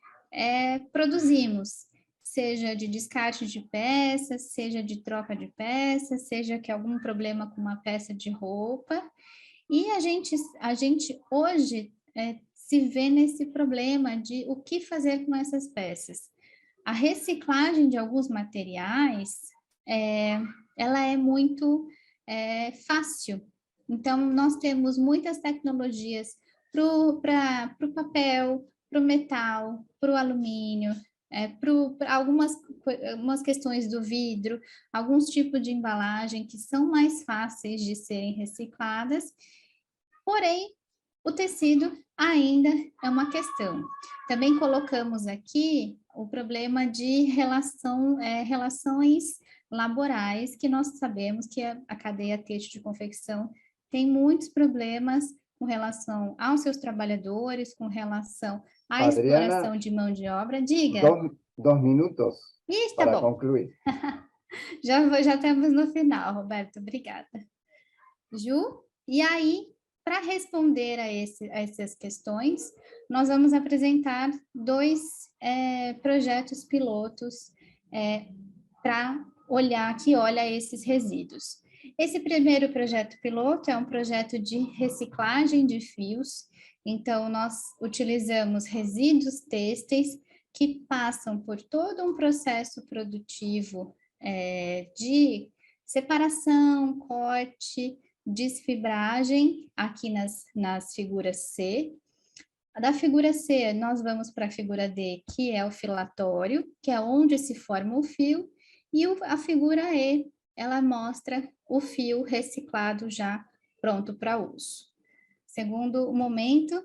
produzimos, seja de descarte de peças, seja de troca de peças, seja que algum problema com uma peça de roupa. E a gente hoje se vê nesse problema de o que fazer com essas peças. A reciclagem de alguns materiais, ela é muito fácil. Então, nós temos muitas tecnologias para o papel, para o metal, para o alumínio, para algumas questões do vidro, alguns tipos de embalagem que são mais fáceis de serem recicladas, porém, o tecido ainda é uma questão. Também colocamos aqui o problema de relações laborais, que nós sabemos que a cadeia têxtil de confecção tem muitos problemas com relação aos seus trabalhadores, com relação à exploração de mão de obra. Diga. 2 minutos para concluir. Já estamos no final, Roberto, obrigada. Ju, e aí, para responder a essas questões, nós vamos apresentar 2 projetos pilotos para olhar esses resíduos. Esse primeiro projeto piloto é um projeto de reciclagem de fios. Então, nós utilizamos resíduos têxteis que passam por todo um processo produtivo de separação, corte, desfibragem, aqui nas figuras C. Da figura C, nós vamos para a figura D, que é o filatório, que é onde se forma o fio, e a figura E, ela mostra o fio reciclado já pronto para uso. Segundo momento,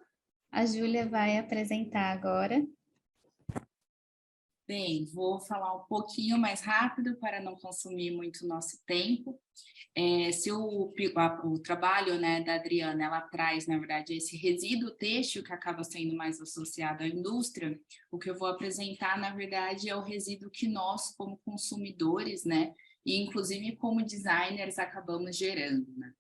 a Júlia vai apresentar agora. Bem, vou falar um pouquinho mais rápido para não consumir muito nosso tempo. Se o trabalho, né, da Adriana, ela traz, na verdade, esse resíduo têxtil que acaba sendo mais associado à indústria, o que eu vou apresentar, na verdade, é o resíduo que nós, como consumidores, né, e inclusive como designers, acabamos gerando, né?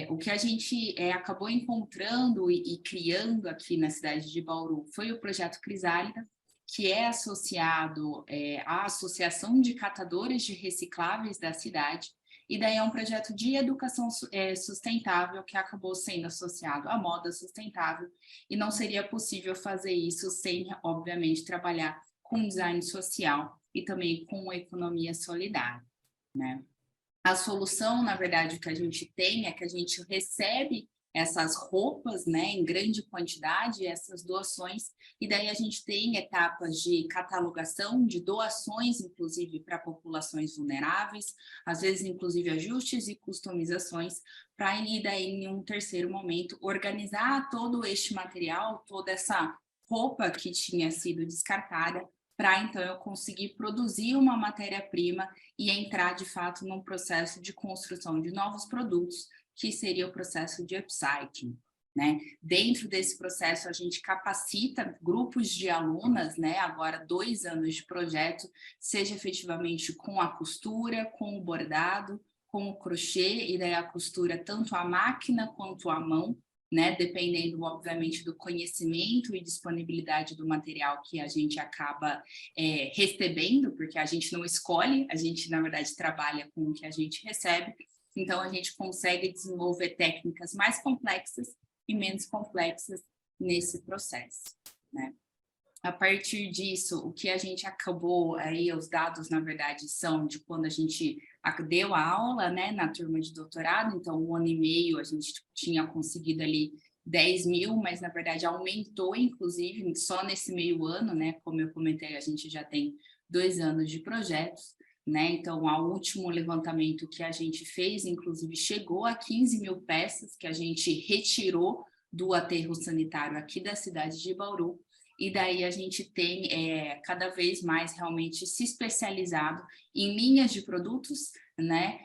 O que a gente acabou encontrando e criando aqui na cidade de Bauru foi o projeto Crisálida, que é associado à Associação de Catadores de Recicláveis da cidade, e daí é um projeto de educação sustentável que acabou sendo associado à moda sustentável, e não seria possível fazer isso sem, obviamente, trabalhar com design social e também com economia solidária, né? A solução, na verdade, que a gente tem é que a gente recebe essas roupas, né, em grande quantidade, essas doações, e daí a gente tem etapas de catalogação, de doações, inclusive, para populações vulneráveis, às vezes, inclusive, ajustes e customizações, para, e daí, em um terceiro momento, organizar todo este material, toda essa roupa que tinha sido descartada, para, então, eu conseguir produzir uma matéria-prima e entrar, de fato, num processo de construção de novos produtos, que seria o processo de upcycling, né? Dentro desse processo, a gente capacita grupos de alunas, né? Agora, 2 anos de projeto, seja efetivamente com a costura, com o bordado, com o crochê, e daí a costura tanto à máquina quanto à mão, né? Dependendo, obviamente, do conhecimento e disponibilidade do material que a gente acaba recebendo, porque a gente não escolhe, a gente, na verdade, trabalha com o que a gente recebe. Então, a gente consegue desenvolver técnicas mais complexas e menos complexas nesse processo, né? A partir disso, o que a gente acabou, aí os dados, na verdade, são de quando a gente deu a aula, né, na turma de doutorado, então, 1 ano e meio a gente tinha conseguido ali 10 mil, mas, na verdade, aumentou, inclusive, só nesse meio ano, né, como eu comentei, a gente já tem 2 anos de projetos, né? Então, o último levantamento que a gente fez, inclusive, chegou a 15 mil peças que a gente retirou do aterro sanitário aqui da cidade de Bauru, e daí a gente tem cada vez mais realmente se especializado em linhas de produtos, né?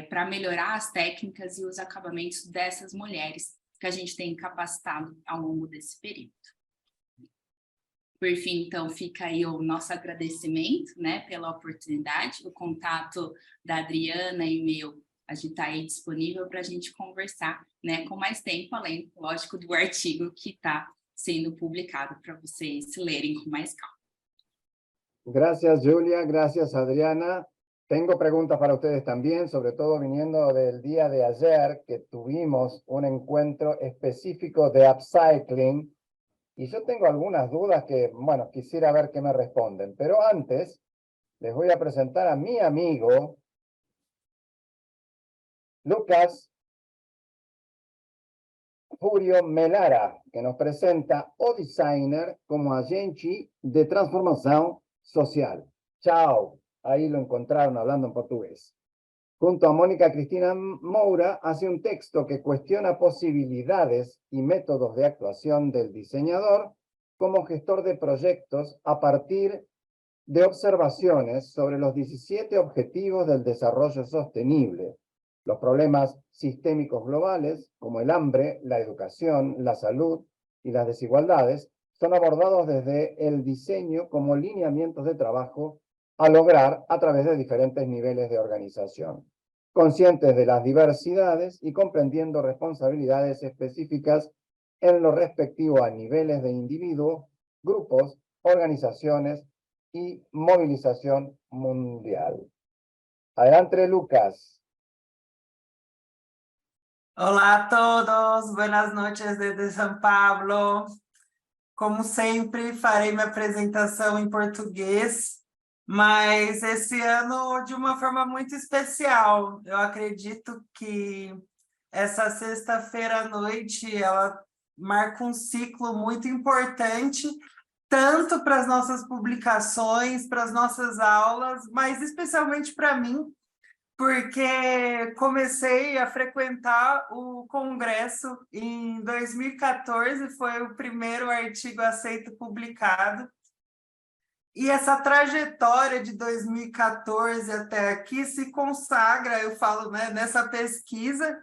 Para melhorar as técnicas e os acabamentos dessas mulheres que a gente tem capacitado ao longo desse período. Por fim, então, fica aí o nosso agradecimento, né, pela oportunidade, o contato da Adriana e meu, a gente está aí disponível para a gente conversar, né, com mais tempo, além, lógico, do artigo que está sendo publicado para vocês lerem com mais calma. Gracias, Julia. Gracias, Adriana. Tengo preguntas para ustedes también, sobre todo viniendo del día de ayer, que tuvimos un encuentro específico de upcycling. Y yo tengo algunas dudas que, bueno, quisiera ver qué me responden. Pero antes, les voy a presentar a mi amigo, Lucas Furio Melara, que nos presenta o designer como agente de transformación social. Chao, ahí lo encontraron hablando en portugués. Junto a Mónica Cristina Moura, hace un texto que cuestiona posibilidades y métodos de actuación del diseñador como gestor de proyectos a partir de observaciones sobre los 17 Objetivos del Desarrollo Sostenible, los problemas sistémicos globales, como el hambre, la educación, la salud y las desigualdades, son abordados desde el diseño como lineamientos de trabajo a lograr a través de diferentes niveles de organización, conscientes de las diversidades y comprendiendo responsabilidades específicas en lo respectivo a niveles de individuos, grupos, organizaciones y movilización mundial. Adelante, Lucas. Olá a todos, buenas noches desde São Paulo. Como sempre, farei minha apresentação em português, mas esse ano de uma forma muito especial. Eu acredito que essa sexta-feira à noite ela marca um ciclo muito importante, tanto para as nossas publicações, para as nossas aulas, mas especialmente para mim, porque comecei a frequentar o congresso em 2014, foi o primeiro artigo aceito publicado. E essa trajetória de 2014 até aqui se consagra, eu falo, né, nessa pesquisa,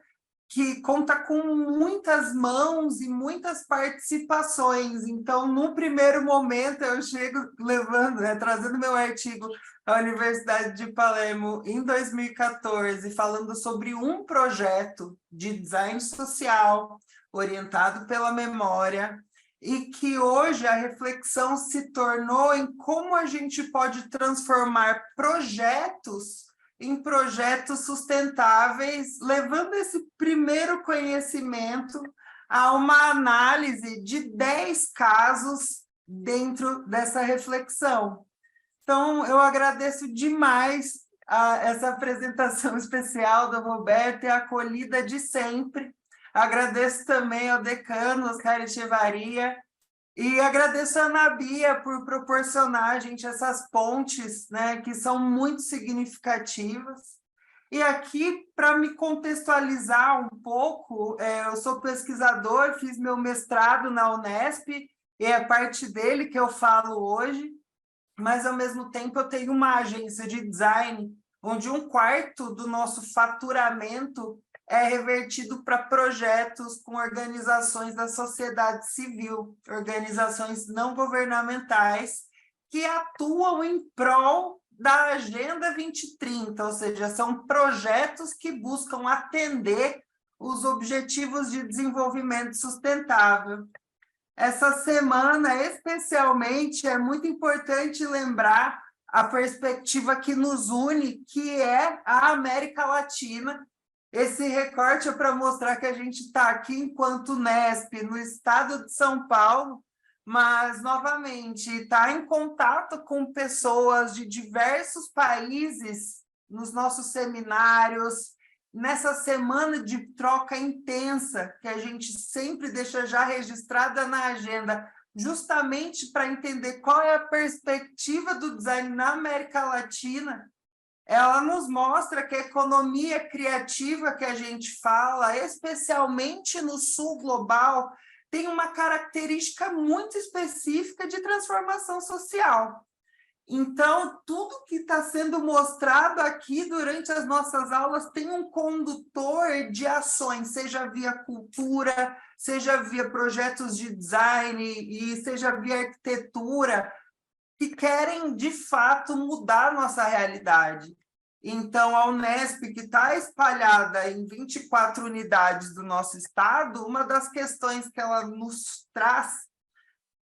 que conta com muitas mãos e muitas participações. Então, no primeiro momento, eu chego levando, trazendo meu artigo à Universidade de Palermo em 2014, falando sobre um projeto de design social orientado pela memória, e que hoje a reflexão se tornou em como a gente pode transformar projetos em projetos sustentáveis, levando esse primeiro conhecimento a uma análise de 10 casos dentro dessa reflexão. Então, eu agradeço demais essa apresentação especial do Roberto e a acolhida de sempre. Agradeço também ao decano, Oscar Echevarria, e agradeço a Ana Bia por proporcionar a gente essas pontes, né, que são muito significativas. E aqui, para me contextualizar um pouco, eu sou pesquisador, fiz meu mestrado na Unesp, e é parte dele que eu falo hoje, mas, ao mesmo tempo, eu tenho uma agência de design, onde 1/4 do nosso faturamento é revertido para projetos com organizações da sociedade civil, organizações não governamentais, que atuam em prol da Agenda 2030, ou seja, são projetos que buscam atender os Objetivos de Desenvolvimento Sustentável. Essa semana, especialmente, é muito importante lembrar a perspectiva que nos une, que é a América Latina. Esse recorte é para mostrar que a gente está aqui enquanto Unesp, no estado de São Paulo, mas, novamente, está em contato com pessoas de diversos países nos nossos seminários, nessa semana de troca intensa, que a gente sempre deixa já registrada na agenda, justamente para entender qual é a perspectiva do design na América Latina. Ela nos mostra que a economia criativa que a gente fala, especialmente no sul global, tem uma característica muito específica de transformação social. Então, tudo que está sendo mostrado aqui durante as nossas aulas tem um condutor de ações, seja via cultura, seja via projetos de design e seja via arquitetura, que querem, de fato, mudar nossa realidade. Então, a Unesp, que está espalhada em 24 unidades do nosso estado, uma das questões que ela nos traz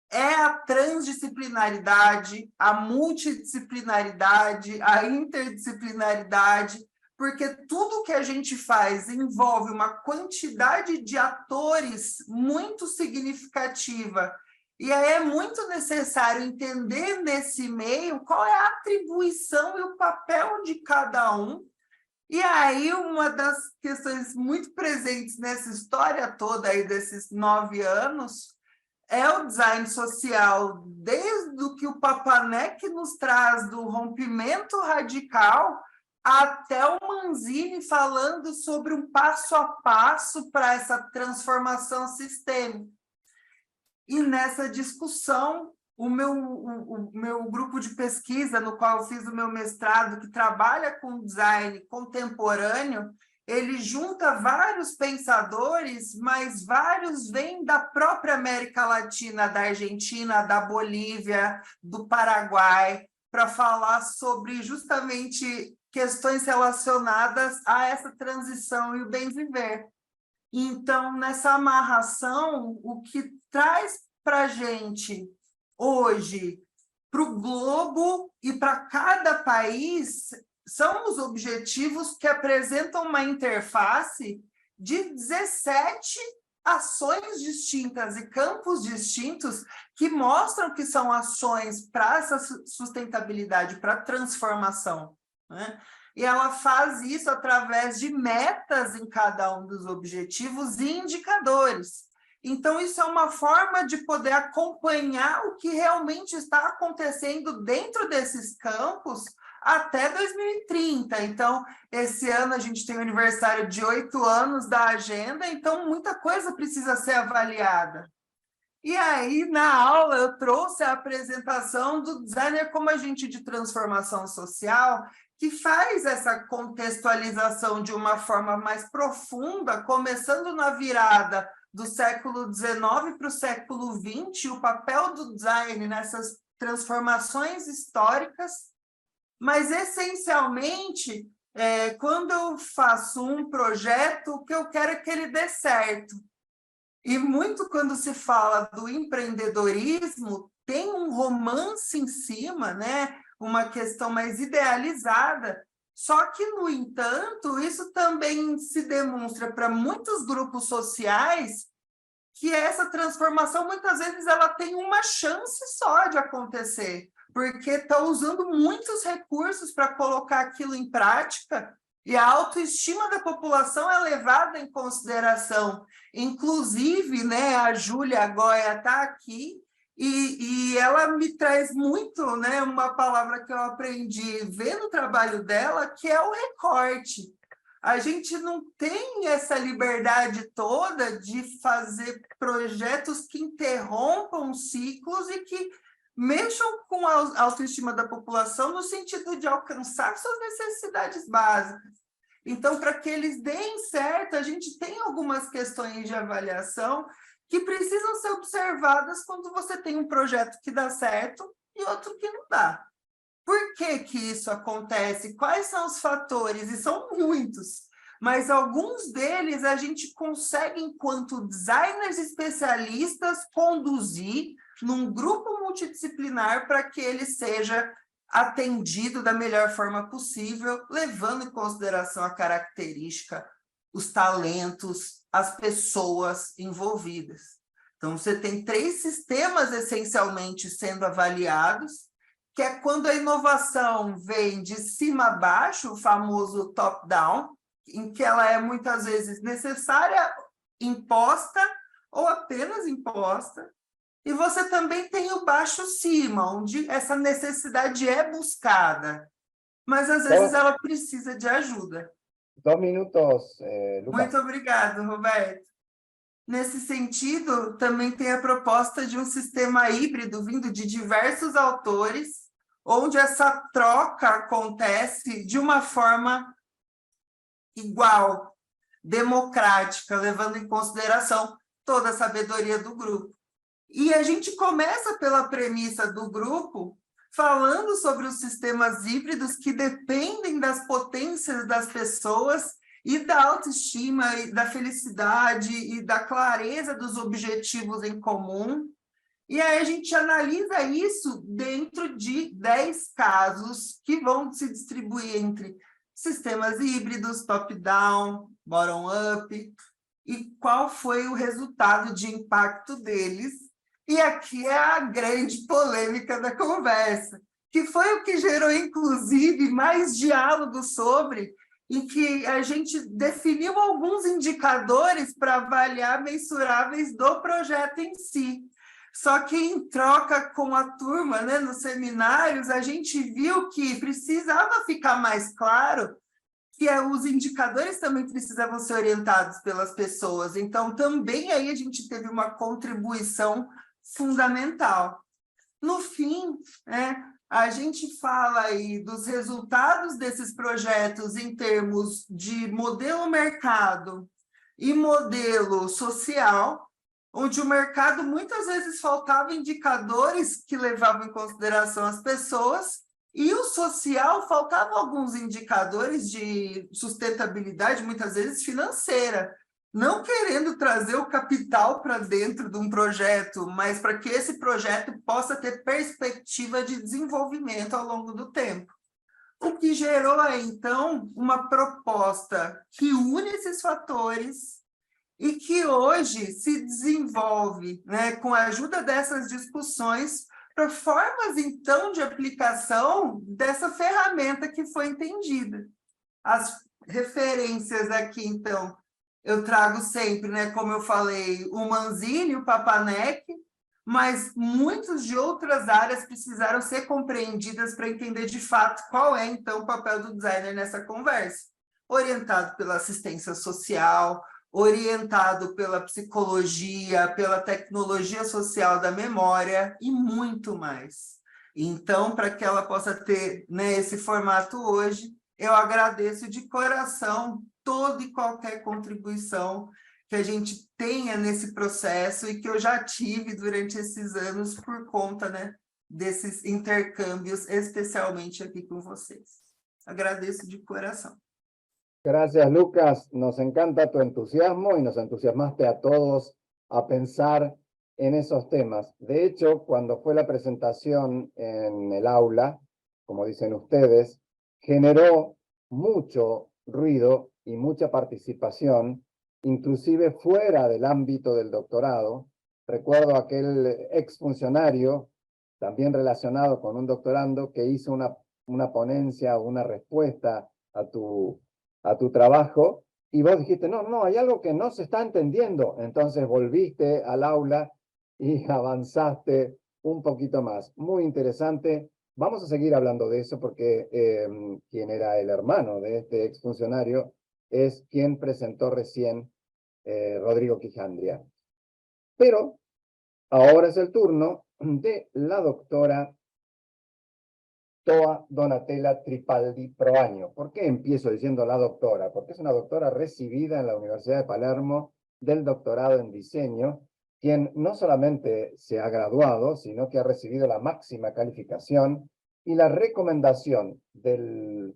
é a transdisciplinaridade, a multidisciplinaridade, a interdisciplinaridade, porque tudo que a gente faz envolve uma quantidade de atores muito significativa. E aí é muito necessário entender nesse meio qual é a atribuição e o papel de cada um. E aí uma das questões muito presentes nessa história toda aí desses 9 anos é o design social, desde o que o Papanek nos traz do rompimento radical até o Manzini falando sobre um passo a passo para essa transformação sistêmica. E nessa discussão, o meu grupo de pesquisa, no qual eu fiz o meu mestrado, que trabalha com design contemporâneo, ele junta vários pensadores, mas vários vêm da própria América Latina, da Argentina, da Bolívia, do Paraguai, para falar sobre justamente questões relacionadas a essa transição e o bem viver. Então, nessa amarração, o que traz para a gente hoje, para o globo e para cada país, são os objetivos que apresentam uma interface de 17 ações distintas e campos distintos que mostram que são ações para essa sustentabilidade, para a transformação, né? E ela faz isso através de metas em cada um dos objetivos e indicadores. Então, isso é uma forma de poder acompanhar o que realmente está acontecendo dentro desses campos até 2030. Então, esse ano a gente tem o aniversário de 8 anos da agenda, então muita coisa precisa ser avaliada. E aí, na aula, eu trouxe a apresentação do designer como agente de transformação social, que faz essa contextualização de uma forma mais profunda, começando na virada do século XIX para o século XX, o papel do design nessas transformações históricas, mas, essencialmente, quando eu faço um projeto, o que eu quero é que ele dê certo. E muito quando se fala do empreendedorismo, tem um romance em cima, né? Uma questão mais idealizada, só que, no entanto, isso também se demonstra para muitos grupos sociais que essa transformação, muitas vezes, ela tem uma chance só de acontecer, porque está usando muitos recursos para colocar aquilo em prática, E a autoestima da população é levada em consideração. Inclusive, né, a Júlia Goya está aqui, e ela me traz muito, né, uma palavra que eu aprendi vendo o trabalho dela, que é o recorte. A gente não tem essa liberdade toda de fazer projetos que interrompam ciclos e que mexam com a autoestima da população no sentido de alcançar suas necessidades básicas. Então, para que eles deem certo, a gente tem algumas questões de avaliação que precisam ser observadas quando você tem um projeto que dá certo e outro que não dá. Por que que isso acontece? Quais são os fatores? E são muitos, mas alguns deles a gente consegue, enquanto designers especialistas, conduzir num grupo multidisciplinar para que ele seja atendido da melhor forma possível, levando em consideração a característica, os talentos, as pessoas envolvidas. Então, você tem 3 sistemas essencialmente sendo avaliados, que é quando a inovação vem de cima a baixo, o famoso top-down, em que ela é muitas vezes necessária, imposta ou apenas imposta. E você também tem o baixo-cima, onde essa necessidade é buscada, mas às vezes ela precisa de ajuda. 2 minutos, Lucas. Muito obrigado, Roberto. Nesse sentido, também tem a proposta de um sistema híbrido vindo de diversos autores, onde essa troca acontece de uma forma igual, democrática, levando em consideração toda a sabedoria do grupo. E a gente começa pela premissa do grupo, falando sobre os sistemas híbridos que dependem das potências das pessoas e da autoestima, e da felicidade e da clareza dos objetivos em comum. E aí a gente analisa isso dentro de 10 casos que vão se distribuir entre sistemas híbridos, top-down, bottom-up, e qual foi o resultado de impacto deles. E aqui é a grande polêmica da conversa, que foi o que gerou, inclusive, mais diálogo sobre, em que a gente definiu alguns indicadores para avaliar mensuráveis do projeto em si. Só que, em troca com a turma, né, nos seminários, a gente viu que precisava ficar mais claro que os indicadores também precisavam ser orientados pelas pessoas. Então, também aí a gente teve uma contribuição fundamental. No fim, a gente fala aí dos resultados desses projetos em termos de modelo mercado e modelo social, onde o mercado muitas vezes faltava indicadores que levavam em consideração as pessoas, e o social faltavam alguns indicadores de sustentabilidade, muitas vezes financeira, não querendo trazer o capital para dentro de um projeto, mas para que esse projeto possa ter perspectiva de desenvolvimento ao longo do tempo. O que gerou aí, então, uma proposta que une esses fatores e que hoje se desenvolve, né, com a ajuda dessas discussões, para formas, então, de aplicação dessa ferramenta que foi entendida. As referências aqui, então, eu trago sempre, né, como eu falei, o Manzini, o Papanek, mas muitas de outras áreas precisaram ser compreendidas para entender de fato qual é, então, o papel do designer nessa conversa. Orientado pela assistência social, orientado pela psicologia, pela tecnologia social da memória e muito mais. Então, para que ela possa ter, né, esse formato hoje, eu agradeço de coração toda e qualquer contribuição que a gente tenha nesse processo e que eu já tive durante esses anos por conta, né, desses intercâmbios, especialmente aqui com vocês. Agradeço de coração. Gracias, Lucas. Nos encanta tu entusiasmo y nos entusiasmaste a todos a pensar en esos temas. De hecho, cuando fue la presentación en el aula, como dicen ustedes, generó mucho ruido y mucha participación, inclusive fuera del ámbito del doctorado. Recuerdo aquel exfuncionario, también relacionado con un doctorando, que hizo una ponencia o una respuesta a tu a tu trabajo y vos dijiste, no, hay algo que no se está entendiendo. Entonces volviste al aula y avanzaste un poquito más. Muy interesante. Vamos a seguir hablando de eso porque quien era el hermano de este exfuncionario es quien presentó recién Rodrigo Quijandria. Pero ahora es el turno de la doctora Toa Donatella Tripaldi Proaño. ¿Por qué empiezo diciendo la doctora? Porque es una doctora recibida en la Universidad de Palermo del doctorado en diseño, quien no solamente se ha graduado, sino que ha recibido la máxima calificación y la recomendación del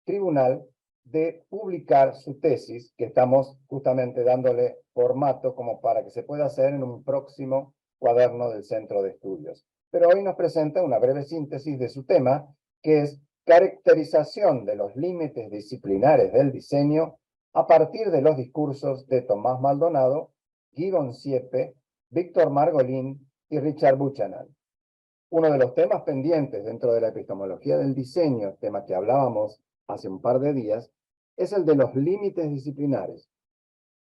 tribunal de publicar su tesis, que estamos justamente dándole formato como para que se pueda hacer en un próximo cuaderno del Centro de Estudios. Pero hoy nos presenta una breve síntesis de su tema, que es caracterización de los límites disciplinares del diseño a partir de los discursos de Tomás Maldonado, Gibbon Siepe, Víctor Margolin y Richard Buchanan. Uno de los temas pendientes dentro de la epistemología del diseño, tema que hablábamos hace un par de días, es el de los límites disciplinares.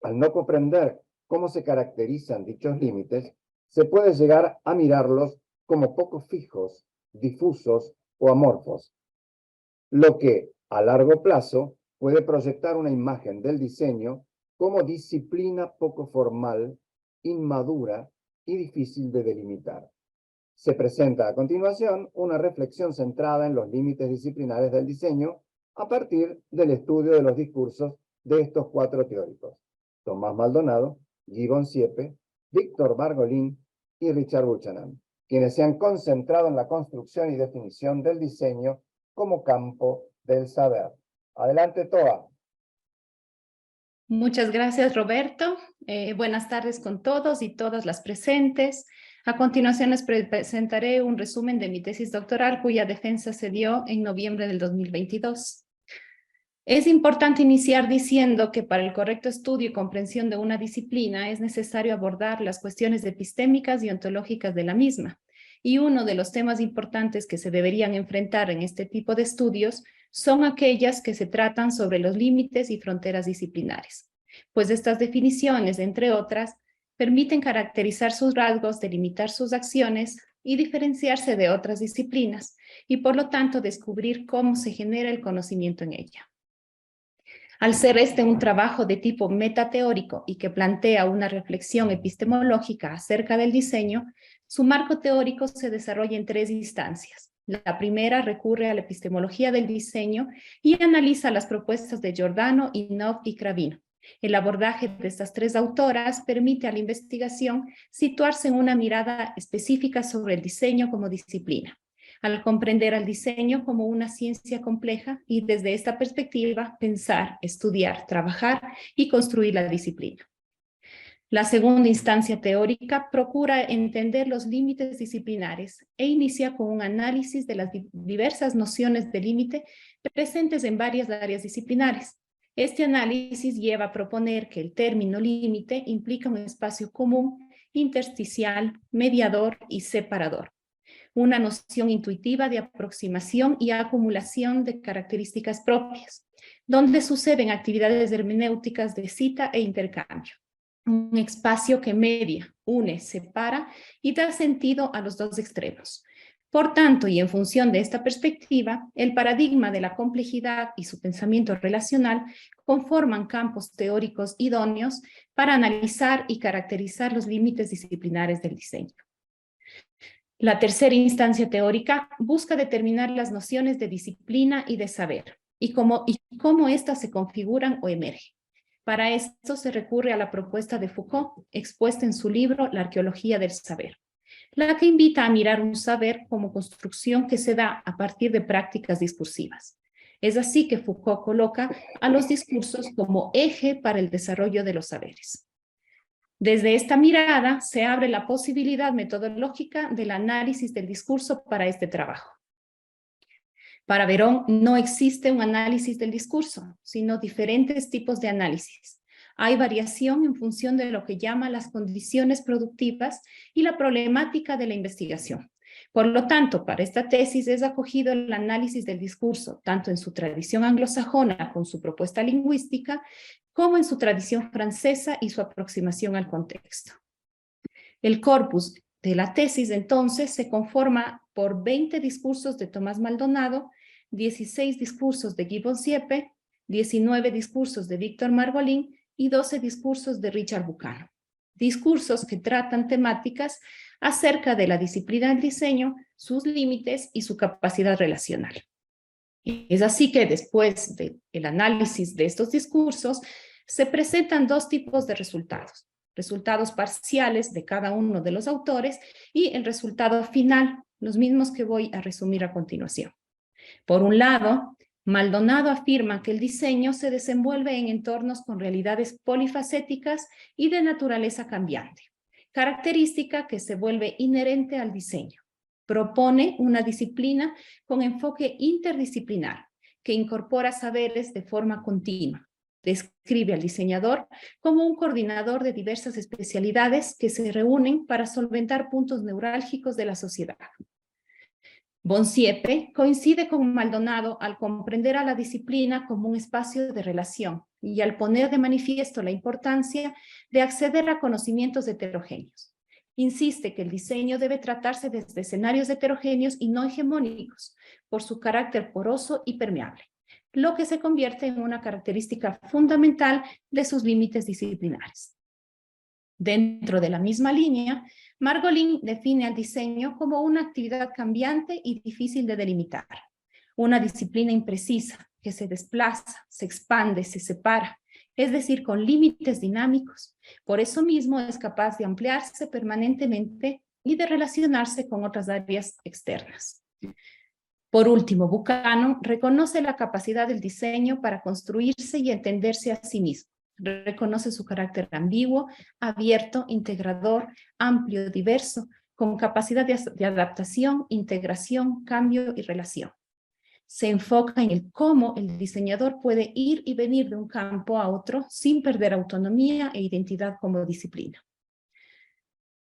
Al no comprender cómo se caracterizan dichos límites, se puede llegar a mirarlos como poco fijos, difusos o amorfos, lo que, a largo plazo, puede proyectar una imagen del diseño como disciplina poco formal, inmadura y difícil de delimitar. Se presenta a continuación una reflexión centrada en los límites disciplinares del diseño a partir del estudio de los discursos de estos cuatro teóricos: Tomás Maldonado, Gibbon Siepe, Víctor Margolin y Richard Buchanan, quienes se han concentrado en la construcción y definición del diseño como campo del saber. Adelante, Toa. Muchas gracias, Roberto. Buenas tardes con todos y todas las presentes. A continuación les presentaré un resumen de mi tesis doctoral, cuya defensa se dio en noviembre del 2022. Es importante iniciar diciendo que para el correcto estudio y comprensión de una disciplina es necesario abordar las cuestiones epistémicas y ontológicas de la misma. Y uno de los temas importantes que se deberían enfrentar en este tipo de estudios son aquellas que se tratan sobre los límites y fronteras disciplinares, pues estas definiciones, entre otras, permiten caracterizar sus rasgos, delimitar sus acciones y diferenciarse de otras disciplinas, y por lo tanto descubrir cómo se genera el conocimiento en ella. Al ser este un trabajo de tipo metateórico y que plantea una reflexión epistemológica acerca del diseño, su marco teórico se desarrolla en tres instancias. La primera recurre a la epistemología del diseño y analiza las propuestas de Giordano, Inhofe y Cravino. El abordaje de estas tres autoras permite a la investigación situarse en una mirada específica sobre el diseño como disciplina, al comprender al diseño como una ciencia compleja y desde esta perspectiva pensar, estudiar, trabajar y construir la disciplina. La segunda instancia teórica procura entender los límites disciplinares e inicia con un análisis de las diversas nociones de límite presentes en varias áreas disciplinares. Este análisis lleva a proponer que el término límite implica un espacio común, intersticial, mediador y separador, una noción intuitiva de aproximación y acumulación de características propias, donde suceden actividades hermenéuticas de cita e intercambio. Un espacio que media, une, separa y da sentido a los dos extremos. Por tanto, y en función de esta perspectiva, el paradigma de la complejidad y su pensamiento relacional conforman campos teóricos idóneos para analizar y caracterizar los límites disciplinares del diseño. La tercera instancia teórica busca determinar las nociones de disciplina y de saber, y cómo éstas se configuran o emergen. Para esto se recurre a la propuesta de Foucault, expuesta en su libro La arqueología del saber, la que invita a mirar un saber como construcción que se da a partir de prácticas discursivas. Es así que Foucault coloca a los discursos como eje para el desarrollo de los saberes. Desde esta mirada se abre la posibilidad metodológica del análisis del discurso para este trabajo. Para Verón no existe un análisis del discurso, sino diferentes tipos de análisis. Hay variación en función de lo que llama las condiciones productivas y la problemática de la investigación, Por lo tanto, para esta tesis es acogido el análisis del discurso, tanto en su tradición anglosajona con su propuesta lingüística, como en su tradición francesa y su aproximación al contexto. El corpus de la tesis, entonces, se conforma por 20 discursos de Tomás Maldonado, 16 discursos de Guy Boncieppe, 19 discursos de Víctor Margolin y 12 discursos de Richard Buchanan. Discursos que tratan temáticas acerca de la disciplina del diseño, sus límites y su capacidad relacional. Es así que después del análisis de estos discursos, se presentan dos tipos de resultados. Resultados parciales de cada uno de los autores y el resultado final, los mismos que voy a resumir a continuación. Por un lado, Maldonado afirma que el diseño se desenvuelve en entornos con realidades polifacéticas y de naturaleza cambiante, característica que se vuelve inherente al diseño. Propone una disciplina con enfoque interdisciplinar que incorpora saberes de forma continua. Describe al diseñador como un coordinador de diversas especialidades que se reúnen para solventar puntos neurálgicos de la sociedad. Boncieppe coincide con Maldonado al comprender a la disciplina como un espacio de relación y al poner de manifiesto la importancia de acceder a conocimientos heterogéneos. Insiste que el diseño debe tratarse desde escenarios heterogéneos y no hegemónicos, por su carácter poroso y permeable, lo que se convierte en una característica fundamental de sus límites disciplinares. Dentro de la misma línea, Margolin define al diseño como una actividad cambiante y difícil de delimitar, una disciplina imprecisa que se desplaza, se expande, se separa, es decir, con límites dinámicos. Por eso mismo es capaz de ampliarse permanentemente y de relacionarse con otras áreas externas. Por último, Buchanan reconoce la capacidad del diseño para construirse y entenderse a sí mismo. Reconoce su carácter ambiguo, abierto, integrador, amplio, diverso, con capacidad de adaptación, integración, cambio y relación. Se enfoca en el cómo el diseñador puede ir y venir de un campo a otro sin perder autonomía e identidad como disciplina.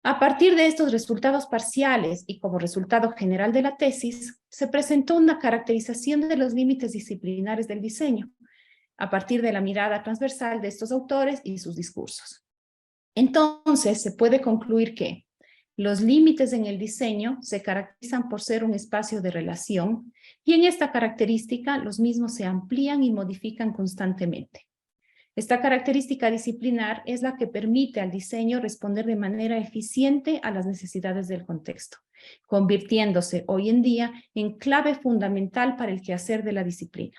A partir de estos resultados parciales y como resultado general de la tesis, se presentó una caracterización de los límites disciplinares del diseño, a partir de la mirada transversal de estos autores y sus discursos. Entonces, se puede concluir que los límites en el diseño se caracterizan por ser un espacio de relación y en esta característica los mismos se amplían y modifican constantemente. Esta característica disciplinar es la que permite al diseño responder de manera eficiente a las necesidades del contexto, convirtiéndose hoy en día en clave fundamental para el quehacer de la disciplina.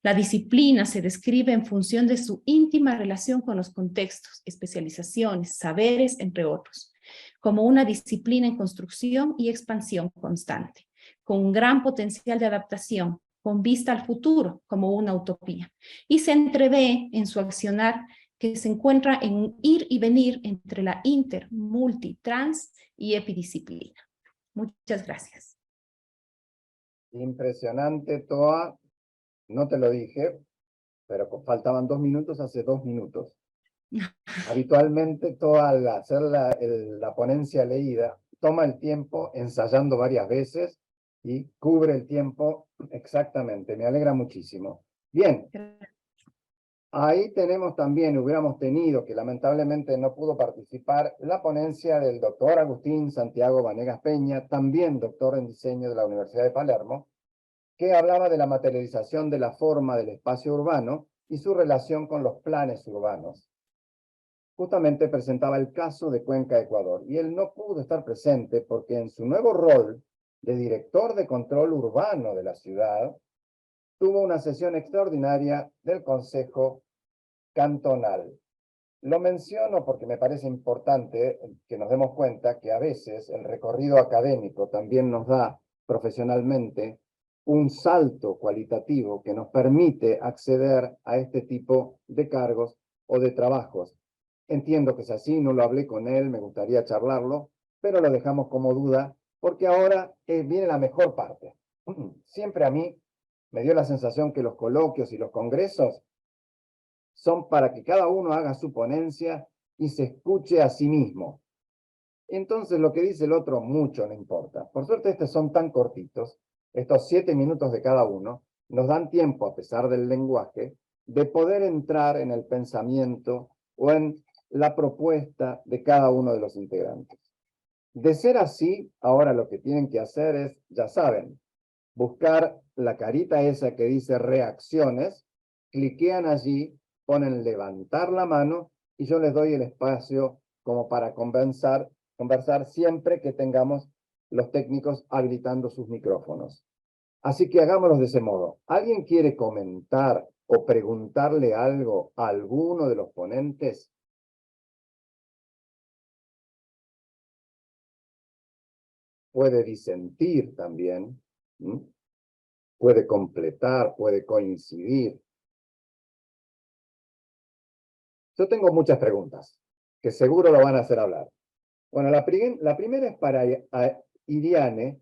La disciplina se describe en función de su íntima relación con los contextos, especializaciones, saberes, entre otros, como una disciplina en construcción y expansión constante, con un gran potencial de adaptación, con vista al futuro, como una utopía, y se entrevé en su accionar que se encuentra en un ir y venir entre la inter, multi, trans y epidisciplina. Muchas gracias. Impresionante, Toa. No te lo dije, pero faltaban 2 minutos hace 2 minutos. Habitualmente, Toa, al hacer la ponencia leída, toma el tiempo ensayando varias veces y cubre el tiempo exactamente. Me alegra muchísimo. Bien. Ahí tenemos también, hubiéramos tenido, que lamentablemente no pudo participar, la ponencia del doctor Agustín Santiago Vanegas Peña, también doctor en diseño de la Universidad de Palermo, que hablaba de la materialización de la forma del espacio urbano y su relación con los planes urbanos. Justamente presentaba el caso de Cuenca, Ecuador, y él no pudo estar presente porque en su nuevo rol de director de control urbano de la ciudad, tuvo una sesión extraordinaria del Consejo Cantonal. Lo menciono porque me parece importante que nos demos cuenta que a veces el recorrido académico también nos da profesionalmente un salto cualitativo que nos permite acceder a este tipo de cargos o de trabajos. Entiendo que es así, no lo hablé con él, me gustaría charlarlo, pero lo dejamos como duda, porque ahora viene la mejor parte. Siempre a mí me dio la sensación que los coloquios y los congresos son para que cada uno haga su ponencia y se escuche a sí mismo. Entonces lo que dice el otro mucho no importa. Por suerte estos son tan cortitos, estos 7 minutos de cada uno, nos dan tiempo, a pesar del lenguaje, de poder entrar en el pensamiento o en la propuesta de cada uno de los integrantes. De ser así, ahora lo que tienen que hacer es, ya saben, buscar la carita esa que dice reacciones, cliquean allí, ponen levantar la mano y yo les doy el espacio como para conversar siempre que tengamos los técnicos habilitando sus micrófonos. Así que hagámoslo de ese modo. ¿Alguien quiere comentar o preguntarle algo a alguno de los ponentes? Puede disentir también, ¿m? Puede completar, puede coincidir. Yo tengo muchas preguntas, que seguro lo van a hacer hablar. Bueno, la primera es para Iriane.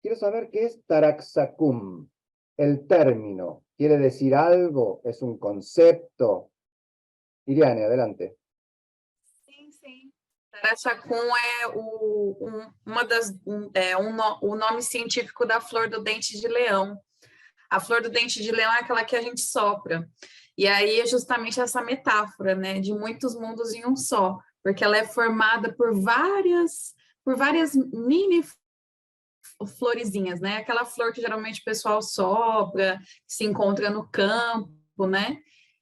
Quiero saber qué es Taraxacum. El término, ¿quiere decir algo? ¿Es un concepto? Iriane, adelante. Sim. Taraxacum é o nome científico da flor do dente de leão. A flor do dente de leão é aquela que a gente sopra. E aí é justamente essa metáfora, né, de muitos mundos em um só, porque ela é formada por várias mini florezinhas, né? Aquela flor que geralmente o pessoal sopra, se encontra no campo, né?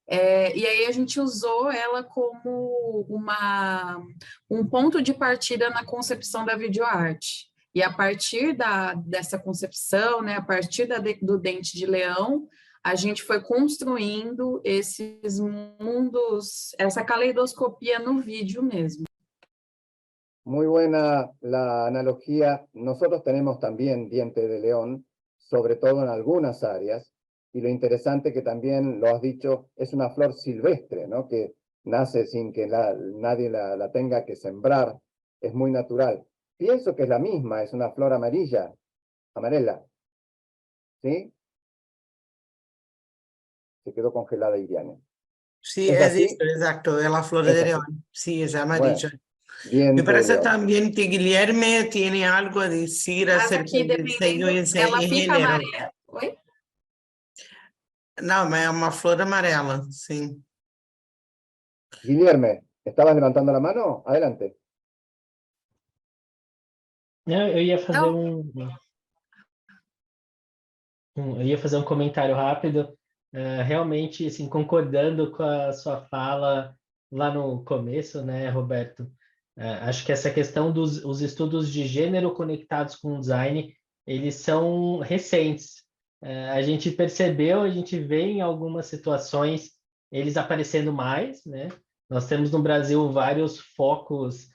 E aí a gente usou ela como um ponto de partida na concepção da videoarte. E a partir dessa concepção, né, a partir do dente de leão, a gente foi construindo esses mundos, essa caleidoscopia no vídeo mesmo. Muy buena la analogía. Nosotros tenemos también diente de león, sobre todo en algunas áreas, y lo interesante que también lo has dicho, es una flor silvestre, ¿no? Que nace sin que nadie la tenga que sembrar, es muy natural. Pienso que es la misma, es una flor amarilla, amarela, ¿sí? Se quedó congelada Iriane. Sí, ¿Es es así? eso, exacto, es la flor Es de así. león. Sí, es amarilla. Bueno, diente Me parece de león. también que Guilherme tiene algo a decir Mas acerca aqui, del diseño dependendo, y ela fica género. amarela. Oi? No, es una flor amarela, sí. Guilherme, ¿estabas levantando la mano? Adelante. Não, eu ia fazer Não. eu ia fazer um comentário rápido, realmente, assim, concordando com a sua fala lá no começo, né, Roberto? Acho que essa questão dos estudos de gênero conectados com o design, eles são recentes. A gente percebeu, a gente vê em algumas situações eles aparecendo mais, né? Nós temos no Brasil vários focos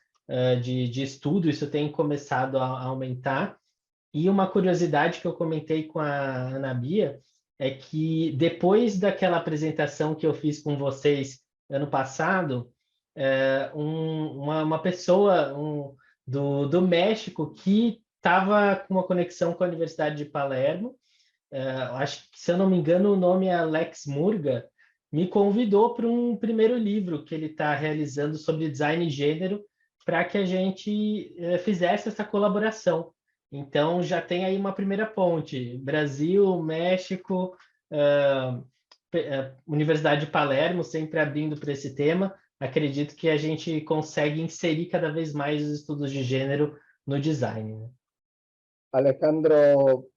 de estudo, isso tem começado a aumentar. E uma curiosidade que eu comentei com a Ana Bia é que depois daquela apresentação que eu fiz com vocês ano passado, uma pessoa do México que estava com uma conexão com a Universidade de Palermo, acho que, se eu não me engano, o nome é Alex Murga, me convidou para um primeiro livro que ele está realizando sobre design e gênero para que a gente fizesse essa colaboração. Então, já tem aí uma primeira ponte. Brasil, México, Universidade de Palermo, sempre abrindo para esse tema. Acredito que a gente consegue inserir cada vez mais os estudos de gênero no design, né? Alejandro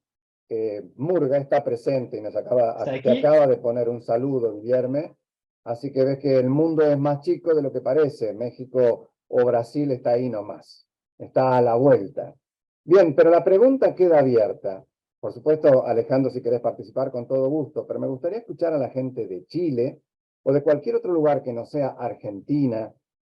Murga está presente y te acaba de poner un saludo, Guilherme. Así que ves que el mundo es más chico de lo que parece. México o Brasil está ahí nomás. Está a la vuelta. Bien, pero la pregunta queda abierta. Por supuesto, Alejandro, si querés participar, con todo gusto, pero me gustaría escuchar a la gente de Chile o de cualquier otro lugar que no sea Argentina,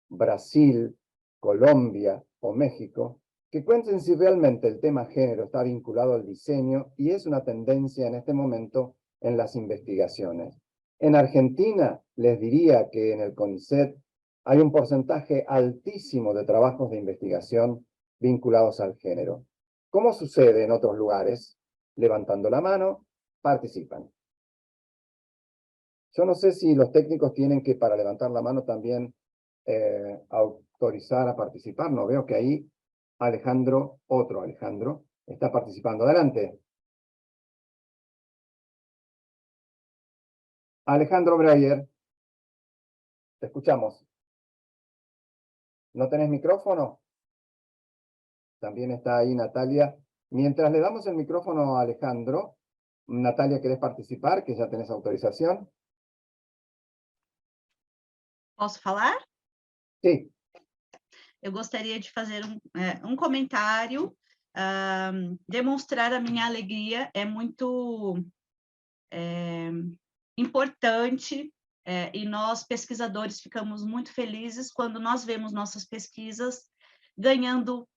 Brasil, Colombia o México, que cuenten si realmente el tema género está vinculado al diseño y es una tendencia en este momento en las investigaciones. En Argentina, les diría que en el CONICET hay un porcentaje altísimo de trabajos de investigación vinculados al género. ¿Cómo sucede en otros lugares? Levantando la mano, participan. Yo no sé si los técnicos tienen que, para levantar la mano, también autorizar a participar. No veo que ahí Alejandro, otro Alejandro, está participando. Adelante. Alejandro Breyer, te escuchamos. ¿No tenés micrófono? También está ahí Natalia. Mientras le damos el micrófono a Alejandro, Natalia, ¿querés participar? Que ya tenés autorización. Posso falar? Sí. Eu gostaria de fazer um comentário, demonstrar a minha alegria. É muito importante, e nós, pesquisadores, ficamos muito felizes quando nós vemos nossas pesquisas ganhando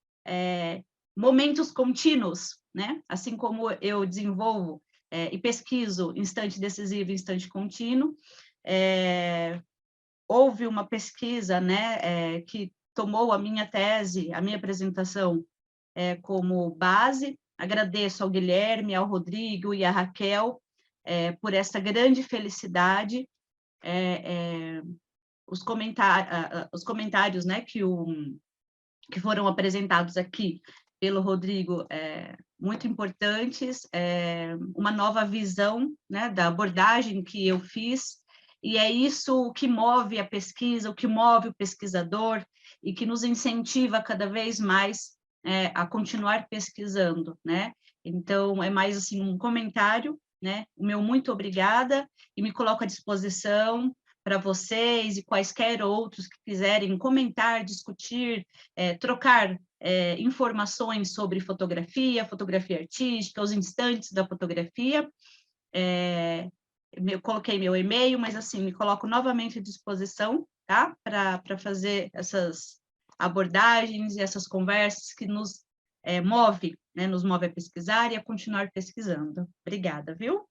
momentos contínuos, né? Assim como eu desenvolvo e pesquiso instante decisivo e instante contínuo, houve uma pesquisa, né, que tomou a minha tese, a minha apresentação como base. Agradeço ao Guilherme, ao Rodrigo e à Raquel por essa grande felicidade. Os comentários, né, que foram apresentados aqui pelo Rodrigo, muito importantes, uma nova visão, né, da abordagem que eu fiz, e é isso o que move a pesquisa, o que move o pesquisador, e que nos incentiva cada vez mais a continuar pesquisando, né? Então, é mais assim um comentário, né? O meu muito obrigada, e me coloco à disposição para vocês e quaisquer outros que quiserem comentar, discutir, trocar informações sobre fotografia, fotografia artística, os instantes da fotografia. Eu coloquei meu e-mail, mas assim, me coloco novamente à disposição, tá? Para fazer essas abordagens e essas conversas que nos move, né? Nos move a pesquisar e a continuar pesquisando. Obrigada, viu?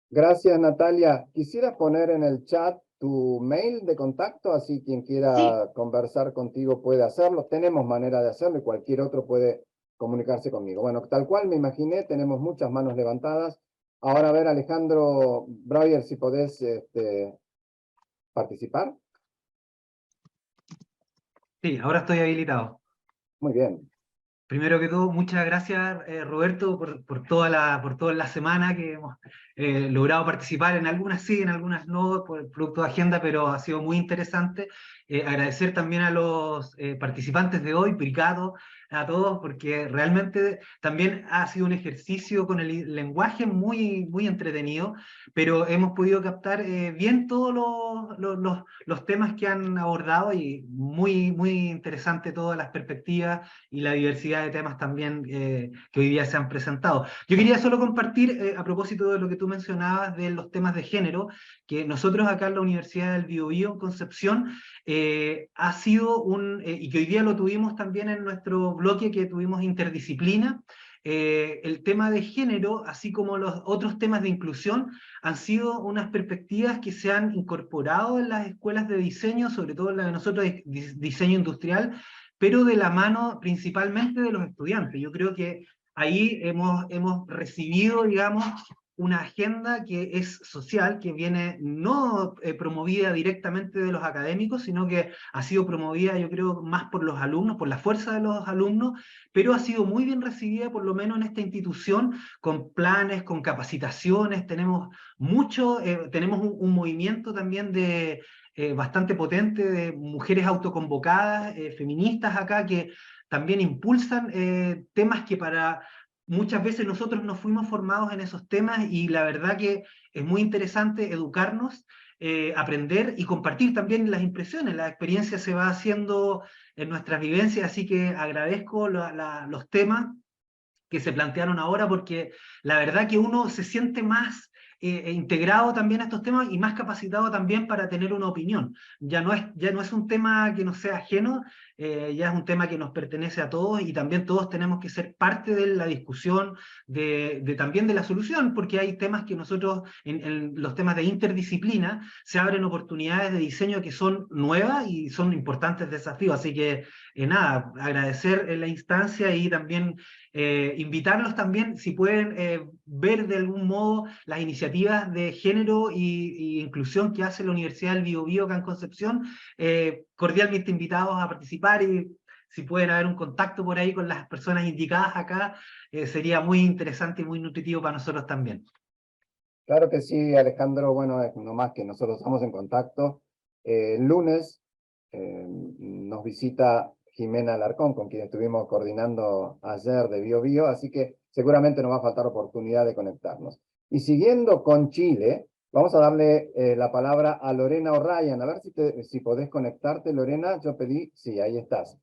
Gracias, Natalia. Quisiera poner en el chat tu mail de contacto, así quien quiera conversar contigo puede hacerlo. Tenemos manera de hacerlo y cualquier otro puede comunicarse conmigo. Bueno, tal cual me imaginé, tenemos muchas manos levantadas. Ahora, a ver, Alejandro Breyer, si podés participar. Sí, ahora estoy habilitado. Muy bien. Primero que todo, muchas gracias, Roberto, por toda la semana que hemos logrado participar. En algunas sí, en algunas no, por el producto de agenda, pero ha sido muy interesante. Agradecer también a los participantes de hoy, Bricado, a todos, porque realmente también ha sido un ejercicio con el lenguaje muy, muy entretenido, pero hemos podido captar bien todos los temas que han abordado, y muy, muy interesante todas las perspectivas y la diversidad de temas también que hoy día se han presentado. Yo quería solo compartir, a propósito de lo que tú mencionabas de los temas de género, que nosotros acá en la Universidad del Biobío, en Concepción, ha sido y que hoy día lo tuvimos también en nuestro bloque que tuvimos interdisciplina, el tema de género, así como los otros temas de inclusión, han sido unas perspectivas que se han incorporado en las escuelas de diseño, sobre todo en la de nosotros, de diseño industrial, pero de la mano principalmente de los estudiantes. Yo creo que ahí hemos recibido, digamos, una agenda que es social, que viene no promovida directamente de los académicos, sino que ha sido promovida, yo creo, más por los alumnos, por la fuerza de los alumnos, pero ha sido muy bien recibida, por lo menos en esta institución, con planes, con capacitaciones. Tenemos tenemos un movimiento también de bastante potente de mujeres autoconvocadas, feministas acá, que también impulsan temas que muchas veces nosotros no fuimos formados en esos temas, y la verdad que es muy interesante educarnos, aprender y compartir también las impresiones. La experiencia se va haciendo en nuestras vivencias, así que agradezco los temas que se plantearon ahora, porque la verdad que uno se siente más integrado también a estos temas y más capacitado también para tener una opinión. Ya no es un tema que nos sea ajeno, ya es un tema que nos pertenece a todos, y también todos tenemos que ser parte de la discusión, también de la solución, porque hay temas que nosotros, en los temas de interdisciplina, se abren oportunidades de diseño que son nuevas y son importantes desafíos. Así que nada, agradecer la instancia y también invitarlos también, si pueden ver de algún modo las iniciativas de género y inclusión que hace la Universidad del Biobío acá en Concepción, cordialmente invitados a participar y si pueden haber un contacto por ahí con las personas indicadas acá, sería muy interesante y muy nutritivo para nosotros también. Claro que sí, Alejandro. Bueno, nomás que nosotros estamos en contacto. El lunes nos visita Jimena Alarcón, con quien estuvimos coordinando ayer de BioBio, así que seguramente nos va a faltar oportunidad de conectarnos. Y siguiendo con Chile, vamos a darle la palabra a Lorena O'Ryan. A ver si podés conectarte, Lorena. Yo pedí, sí, ahí estás.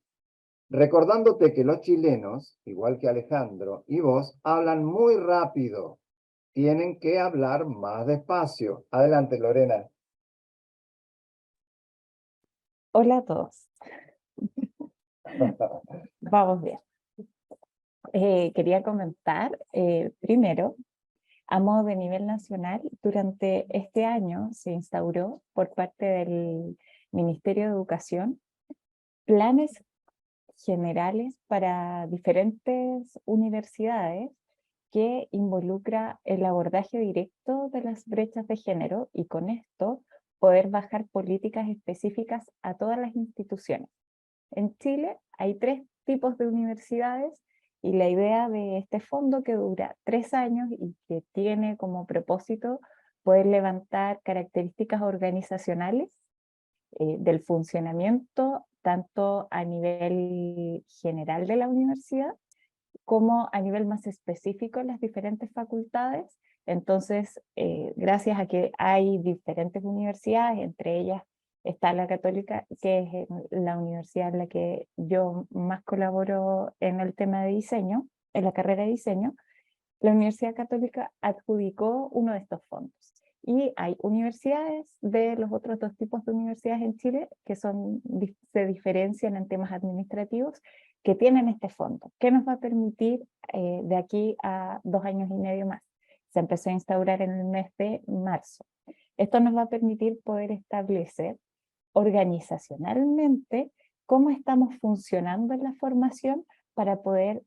Recordándote que los chilenos, igual que Alejandro y vos, hablan muy rápido. Tienen que hablar más despacio. Adelante, Lorena. Hola a todos. Vamos bien. Quería comentar, primero, a modo de nivel nacional, durante este año se instauró por parte del Ministerio de Educación planes generales para diferentes universidades que involucra el abordaje directo de las brechas de género y con esto poder bajar políticas específicas a todas las instituciones. En Chile hay 3 tipos de universidades y la idea de este fondo, que dura 3 años y que tiene como propósito poder levantar características organizacionales del funcionamiento tanto a nivel general de la universidad como a nivel más específico en las diferentes facultades. Entonces, gracias a que hay diferentes universidades, entre ellas está la Católica, que es la universidad en la que yo más colaboro en el tema de diseño, en la carrera de diseño, la Universidad Católica adjudicó uno de estos fondos. Y hay universidades de los otros 2 tipos de universidades en Chile que se diferencian en temas administrativos, que tienen este fondo, que nos va a permitir de aquí a 2 años y medio más. Se empezó a instaurar en el mes de marzo. Esto nos va a permitir poder establecer organizacionalmente cómo estamos funcionando en la formación para poder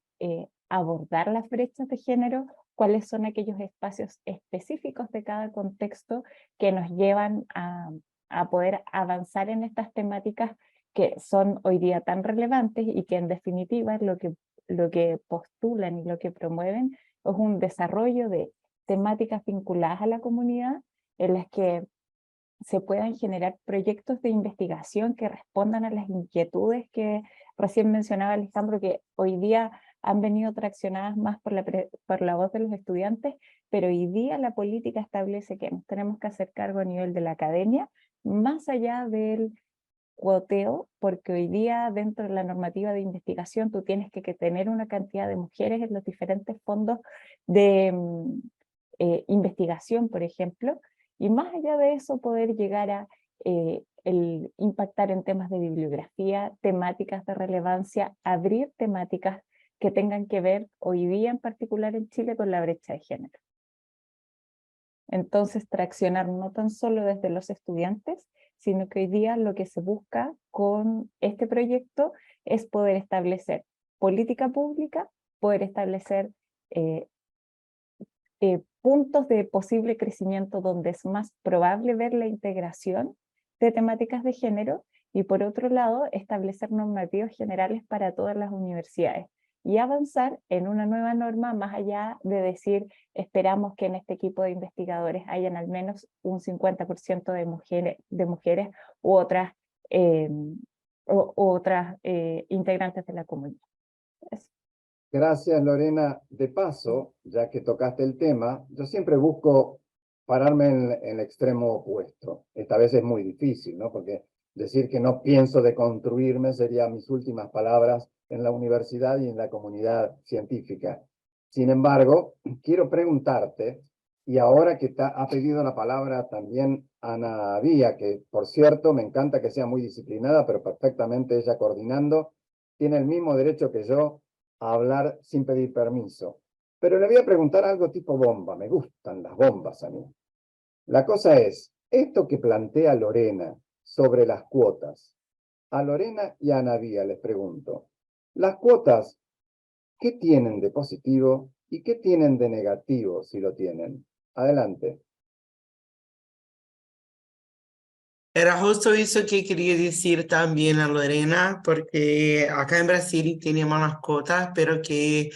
abordar las brechas de género, cuáles son aquellos espacios específicos de cada contexto que nos llevan a poder avanzar en estas temáticas que son hoy día tan relevantes y que en definitiva lo que postulan y lo que promueven es un desarrollo de temáticas vinculadas a la comunidad en las que se puedan generar proyectos de investigación que respondan a las inquietudes que recién mencionaba Alejandro, que hoy día han venido traccionadas más por la voz de los estudiantes, pero hoy día la política establece que nos tenemos que hacer cargo a nivel de la academia, más allá del cuoteo, porque hoy día dentro de la normativa de investigación tú tienes que tener una cantidad de mujeres en los diferentes fondos de investigación, por ejemplo, y más allá de eso poder llegar a el impactar en temas de bibliografía, temáticas de relevancia, abrir temáticas que tengan que ver hoy día en particular en Chile con la brecha de género. Entonces, traccionar no tan solo desde los estudiantes, sino que hoy día lo que se busca con este proyecto es poder establecer política pública, poder establecer puntos de posible crecimiento donde es más probable ver la integración de temáticas de género y por otro lado establecer normativas generales para todas las universidades y avanzar en una nueva norma más allá de decir esperamos que en este equipo de investigadores hayan al menos un 50% de mujeres u otras, integrantes de la comunidad. Eso. Gracias, Lorena. De paso, ya que tocaste el tema, yo siempre busco pararme en el extremo opuesto. Esta vez es muy difícil, ¿no? Porque decir que no pienso deconstruirme sería mis últimas palabras en la universidad y en la comunidad científica. Sin embargo, quiero preguntarte, y ahora que ha pedido la palabra también Ana Vía, que por cierto me encanta que sea muy disciplinada, pero perfectamente ella coordinando, tiene el mismo derecho que yo a hablar sin pedir permiso. Pero le voy a preguntar algo tipo bomba. Me gustan las bombas a mí. La cosa es, esto que plantea Lorena sobre las cuotas, a Lorena y a Ana Vía les pregunto, las cuotas, ¿qué tienen de positivo y qué tienen de negativo si lo tienen? Adelante. Era justo eso que quería decir también a Lorena, porque acá en Brasil tenemos las cuotas, pero que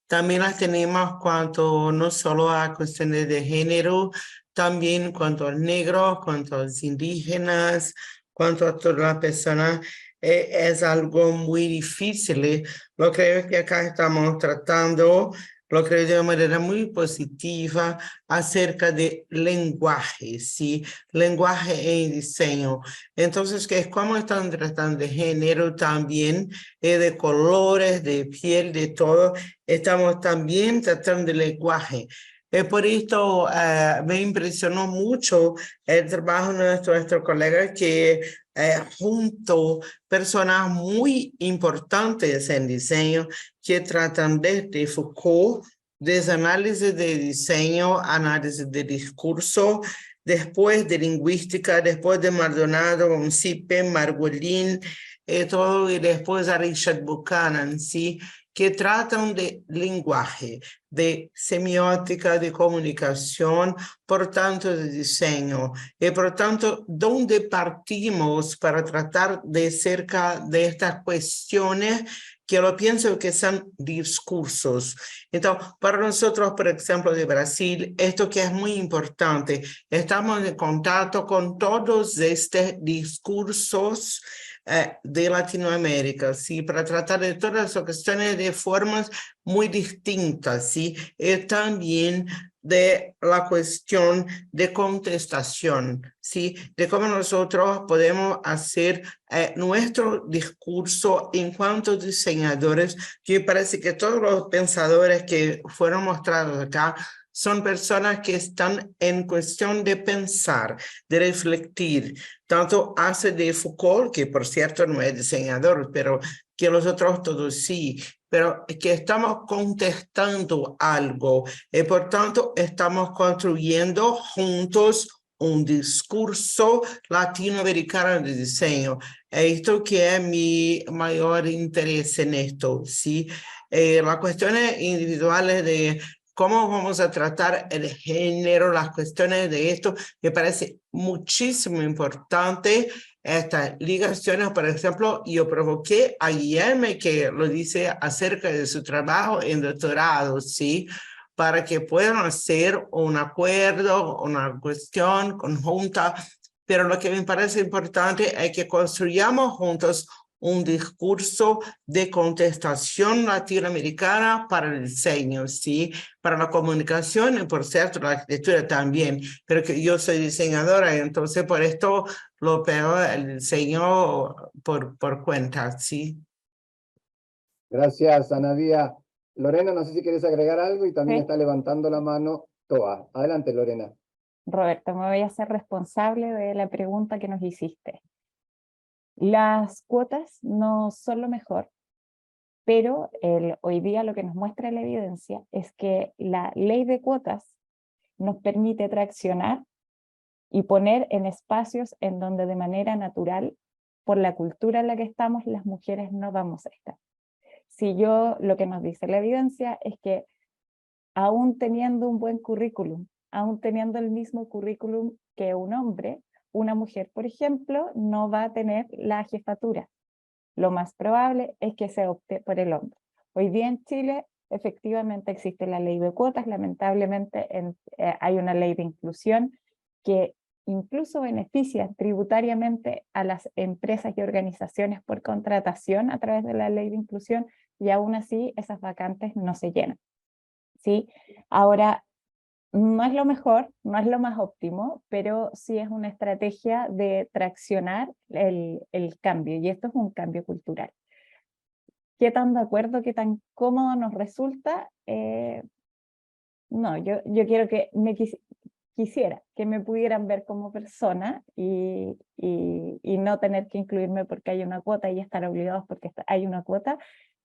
también las tenemos cuanto no solo a cuestiones de género, también cuanto a los negros, cuanto a los indígenas, cuanto a todas las personas. Es algo muy difícil. Lo creo que acá estamos tratando, lo creo de una manera muy positiva acerca de lenguaje, ¿sí? Lenguaje en diseño. Entonces, que es como están tratando de género también, de colores, de piel, de todo. Estamos también tratando de lenguaje. Por esto me impresionó mucho el trabajo de nuestro colega que junto personas muy importantes en diseño que tratan desde Foucault, desde análisis de diseño, análisis de discurso, después de lingüística, después de Maldonado, con Sipe, Margolin, todo, y después a Richard Buchanan, ¿sí? Que tratan de lenguaje, de semiótica, de comunicación, por tanto de diseño. Y por tanto, ¿dónde partimos para tratar de cerca de estas cuestiones que lo pienso que son discursos? Entonces, para nosotros, por ejemplo, de Brasil, esto que es muy importante, estamos en contacto con todos estos discursos de Latinoamérica, ¿sí? Para tratar de todas las cuestiones de formas muy distintas, ¿sí? Y también de la cuestión de contestación, ¿sí? De cómo nosotros podemos hacer nuestro discurso en cuanto a diseñadores, que parece que todos los pensadores que fueron mostrados acá son personas que están en cuestión de pensar, de refletir, tanto hace de Foucault, que por cierto no es diseñador, pero que los otros todos sí, pero que estamos contestando algo y por tanto estamos construyendo juntos un discurso latinoamericano de diseño. Esto que es mi mayor interés en esto, ¿sí? Las cuestiones individuales de cómo vamos a tratar el género, las cuestiones de esto, me parece muchísimo importante. Estas ligaciones, por ejemplo, yo provoqué a Guillermo que lo dice acerca de su trabajo en doctorado, ¿sí? Para que puedan hacer un acuerdo, una cuestión conjunta, pero lo que me parece importante es que construyamos juntos un discurso de contestación latinoamericana para el diseño, ¿sí? Para la comunicación y por cierto la arquitectura también, pero que yo soy diseñadora y entonces por esto lo pego el diseño por cuenta, ¿sí? Gracias, Anabía. Lorena, no sé si quieres agregar algo y también Sí. está levantando la mano Toa. Adelante, Lorena. Roberto, me voy a hacer responsable de la pregunta que nos hiciste. Las cuotas no son lo mejor, pero hoy día lo que nos muestra la evidencia es que la ley de cuotas nos permite traccionar y poner en espacios en donde de manera natural, por la cultura en la que estamos, las mujeres no vamos a estar. Lo que nos dice la evidencia es que aún teniendo un buen currículum, aún teniendo el mismo currículum que un hombre, una mujer, por ejemplo, no va a tener la jefatura. Lo más probable es que se opte por el hombre. Hoy día en Chile, efectivamente existe la ley de cuotas, lamentablemente hay una ley de inclusión que incluso beneficia tributariamente a las empresas y organizaciones por contratación a través de la ley de inclusión, y aún así esas vacantes no se llenan, ¿sí? Ahora, no es lo mejor, no es lo más óptimo, pero sí es una estrategia de traccionar el cambio, y esto es un cambio cultural. ¿Qué tan de acuerdo, qué tan cómodo nos resulta? No, yo quiero que quisiera que me pudieran ver como persona y no tener que incluirme porque hay una cuota y estar obligados porque hay una cuota,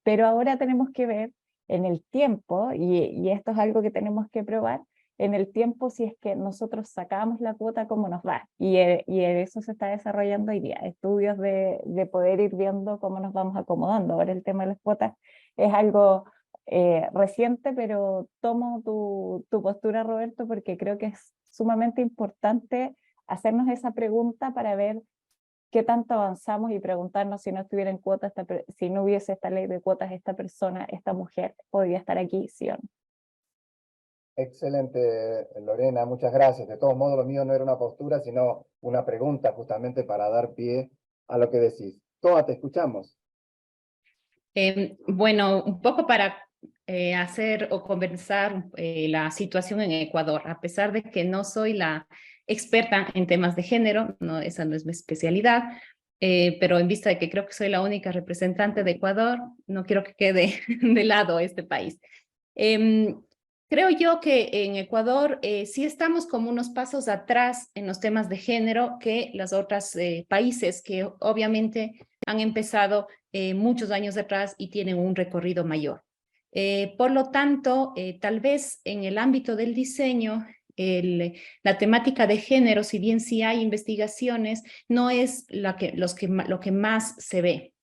pero ahora tenemos que ver en el tiempo, y esto es algo que tenemos que probar, en el tiempo si es que nosotros sacamos la cuota, cómo nos va. Y eso se está desarrollando hoy día, estudios de poder ir viendo cómo nos vamos acomodando. Ahora el tema de las cuotas es algo reciente, pero tomo tu postura, Roberto, porque creo que es sumamente importante hacernos esa pregunta para ver qué tanto avanzamos y preguntarnos si no estuviera en cuotas, si no hubiese esta ley de cuotas, esta persona, esta mujer, podría estar aquí, sí o no. Excelente, Lorena, muchas gracias. De todos modos, lo mío no era una postura, sino una pregunta justamente para dar pie a lo que decís. Toa, te escuchamos. Bueno, un poco para hacer o conversar la situación en Ecuador, a pesar de que no soy la experta en temas de género, no, esa no es mi especialidad, pero en vista de que creo que soy la única representante de Ecuador, no quiero que quede de lado este país. Creo yo que en Ecuador sí estamos como unos pasos atrás en los temas de género que los otros países que obviamente han empezado muchos años atrás y tienen un recorrido mayor. Por lo tanto, tal vez en el ámbito del diseño, la temática de género, si bien sí hay investigaciones, no es lo que más se ve.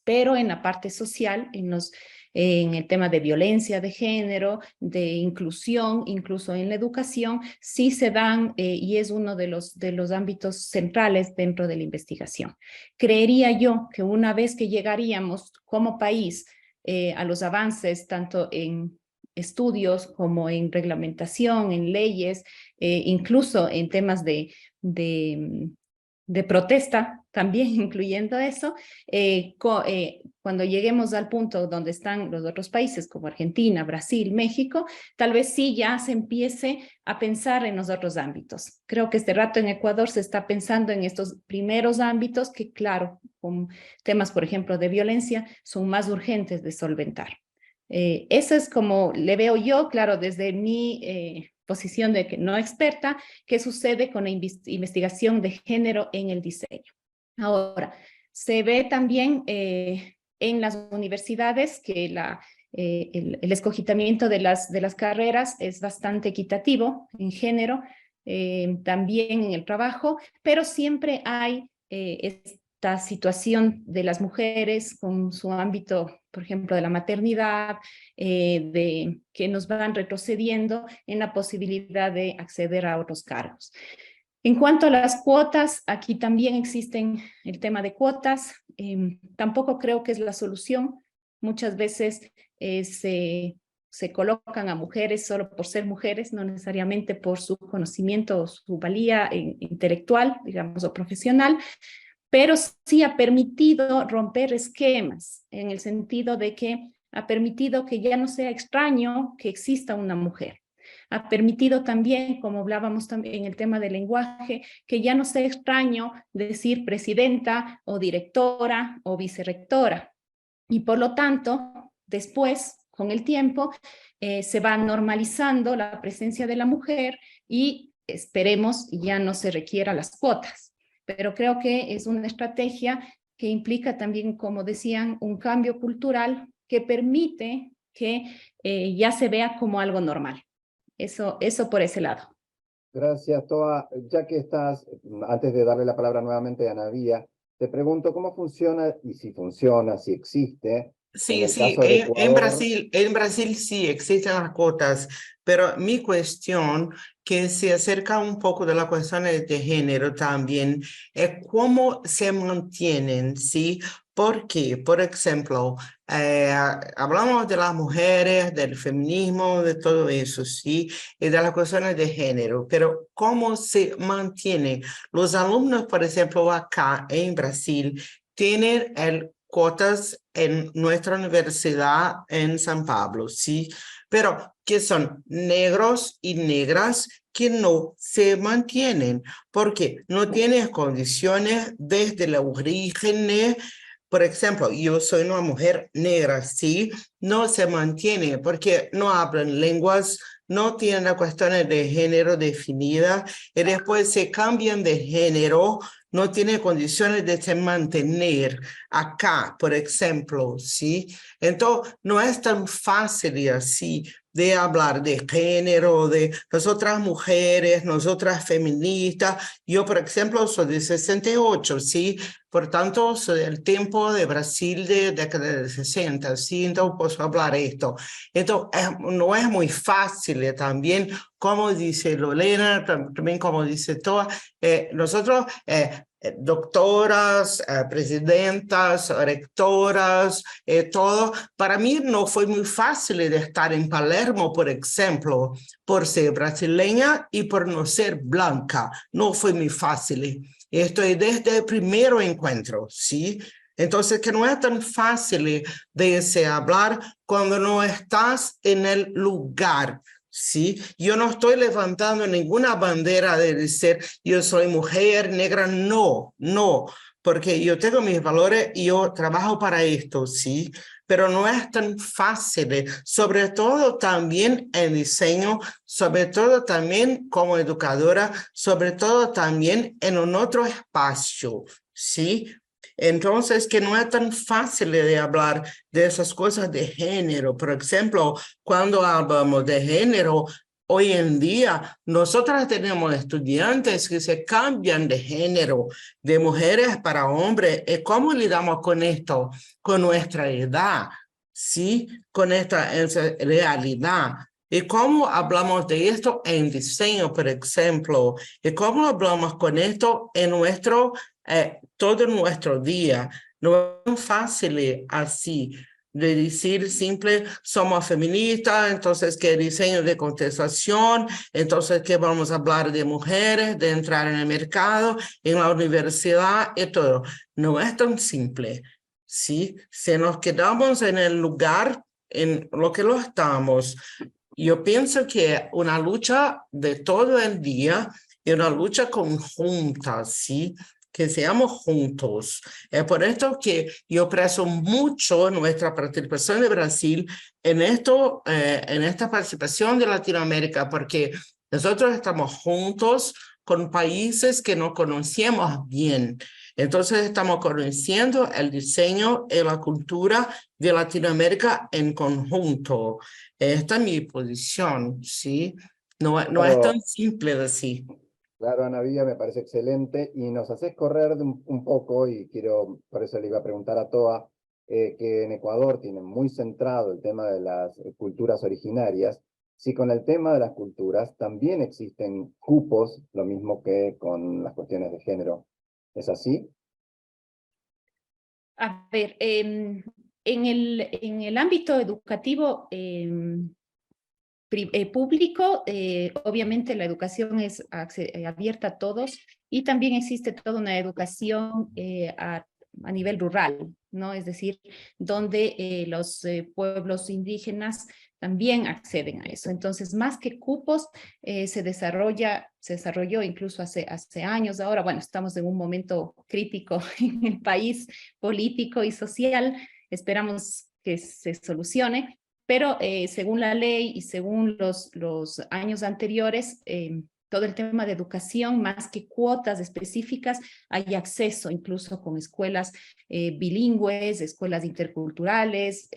Pero en la parte social, en el tema de violencia de género, de inclusión, incluso en la educación, sí se dan y es uno de los ámbitos centrales dentro de la investigación. Creería yo que una vez que llegaríamos como país a los avances, tanto en estudios como en reglamentación, en leyes, incluso en temas de protesta, también incluyendo eso, cuando lleguemos al punto donde están los otros países como Argentina, Brasil, México, tal vez sí ya se empiece a pensar en los otros ámbitos. Creo que este rato en Ecuador se está pensando en estos primeros ámbitos que, claro, con temas, por ejemplo, de violencia, son más urgentes de solventar. Eso es como le veo yo, claro, desde mi posición de que no experta, qué sucede con la investigación de género en el diseño. Ahora, se ve también en las universidades que el escogitamiento de las carreras es bastante equitativo en género, también en el trabajo, pero siempre hay esta situación de las mujeres con su ámbito, por ejemplo, de la maternidad, que nos van retrocediendo en la posibilidad de acceder a otros cargos. En cuanto a las cuotas, aquí también existen el tema de cuotas. Tampoco creo que es la solución. Muchas veces se colocan a mujeres solo por ser mujeres, no necesariamente por su conocimiento o su valía intelectual, digamos, o profesional, pero sí ha permitido romper esquemas en el sentido de que ha permitido que ya no sea extraño que exista una mujer. Ha permitido también, como hablábamos también en el tema del lenguaje, que ya no sea extraño decir presidenta o directora o vicerrectora. Y por lo tanto, después, con el tiempo, se va normalizando la presencia de la mujer y esperemos ya no se requiera las cuotas. Pero creo que es una estrategia que implica también, como decían, un cambio cultural que permite que ya se vea como algo normal. Eso por ese lado. Gracias, Toa. Ya que estás, antes de darle la palabra nuevamente a Navia, te pregunto cómo funciona y si funciona, si existe. Sí, en el sí, caso de en Brasil sí existen las cuotas, pero mi cuestión, que se acerca un poco de la cuestión de género también, es cómo se mantienen, ¿sí? Porque, por ejemplo, hablamos de las mujeres, del feminismo, de todo eso, ¿sí? Y de las cuestiones de género, pero ¿cómo se mantienen? Los alumnos, por ejemplo, acá en Brasil, tienen cuotas en nuestra universidad en San Pablo, ¿sí? Pero que son negros y negras que no se mantienen, porque no tienen condiciones desde el origen. Por ejemplo, yo soy una mujer negra, ¿sí? No se mantiene porque no hablan lenguas, no tienen las cuestiones de género definidas y después se cambian de género, no tiene condiciones de se mantener acá, por ejemplo, ¿sí? Entonces, no es tan fácil así de hablar de género, de nosotras mujeres, nosotras feministas. Yo, por ejemplo, soy de 68, ¿sí? Por tanto, soy del tiempo de Brasil de década de 60, ¿sí? Entonces, puedo hablar esto. Entonces, no es muy fácil también, como dice Lorena, también como dice Toa, nosotros... doctoras, presidentas, rectoras, todo. Para mí no fue muy fácil de estar en Palermo, por ejemplo, por ser brasileña y por no ser blanca. No fue muy fácil. Estoy desde el primer encuentro, ¿sí? Entonces, que no es tan fácil de hablar cuando no estás en el lugar. Sí, yo no estoy levantando ninguna bandera de decir yo soy mujer negra, no, porque yo tengo mis valores y yo trabajo para esto, sí, pero no es tan fácil, sobre todo también en diseño, sobre todo también como educadora, sobre todo también en un otro espacio, sí. Entonces, que no es tan fácil de hablar de esas cosas de género. Por ejemplo, cuando hablamos de género, hoy en día nosotras tenemos estudiantes que se cambian de género, de mujeres para hombres. ¿Y cómo lidamos con esto? Con nuestra edad, ¿sí? Con esta realidad. ¿Y cómo hablamos de esto en diseño, por ejemplo? ¿Y cómo hablamos con esto en todo nuestro día? No es fácil así de decir simple, somos feministas, entonces que diseño de contestación, entonces que vamos a hablar de mujeres, de entrar en el mercado, en la universidad y todo. No es tan simple, ¿sí? Si nos quedamos en el lugar en lo que lo estamos, yo pienso que una lucha de todo el día y una lucha conjunta, ¿sí? Que seamos juntos. Es por esto que yo aprecio mucho nuestra participación de Brasil en esta participación de Latinoamérica, porque nosotros estamos juntos con países que no conocemos bien. Entonces estamos conociendo el diseño y la cultura de Latinoamérica en conjunto. Esta es mi posición, ¿sí? No es tan simple de así. Claro, Ana Vía, me parece excelente y nos haces correr un poco y por eso le iba a preguntar a Toa, que en Ecuador tienen muy centrado el tema de las culturas originarias, si con el tema de las culturas también existen cupos, lo mismo que con las cuestiones de género. ¿Es así? A ver, en el ámbito educativo público, obviamente la educación es abierta a todos y también existe toda una educación a nivel rural, ¿no? Es decir, donde los pueblos indígenas también acceden a eso. Entonces, más que cupos, se desarrolló incluso hace años. Ahora, bueno, estamos en un momento crítico en el país político y social. Esperamos que se solucione, pero según la ley y según los años anteriores, todo el tema de educación, más que cuotas específicas, hay acceso incluso con escuelas bilingües, escuelas interculturales,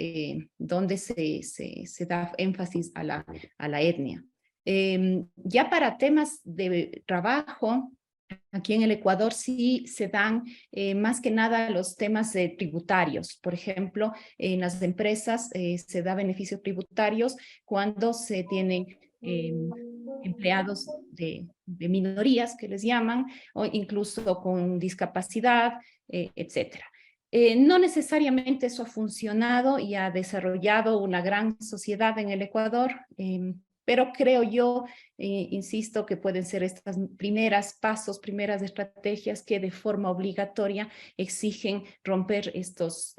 donde se da énfasis a la etnia. Ya para temas de trabajo, aquí en el Ecuador sí se dan más que nada los temas tributarios. Por ejemplo, en las empresas se da beneficios tributarios cuando se tienen empleados de minorías, que les llaman, o incluso con discapacidad, etcétera. No necesariamente eso ha funcionado y ha desarrollado una gran sociedad en el Ecuador, pero creo yo, insisto, que pueden ser estas primeras estrategias que de forma obligatoria exigen romper estos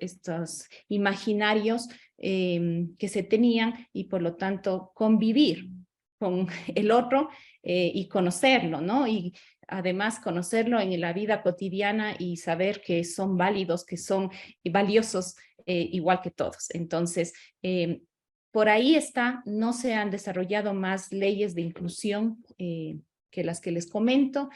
imaginarios que se tenían y por lo tanto convivir con el otro y conocerlo, ¿no? Y además conocerlo en la vida cotidiana y saber que son válidos, que son valiosos igual que todos. Entonces, por ahí no se han desarrollado más leyes de inclusión que las que les comento,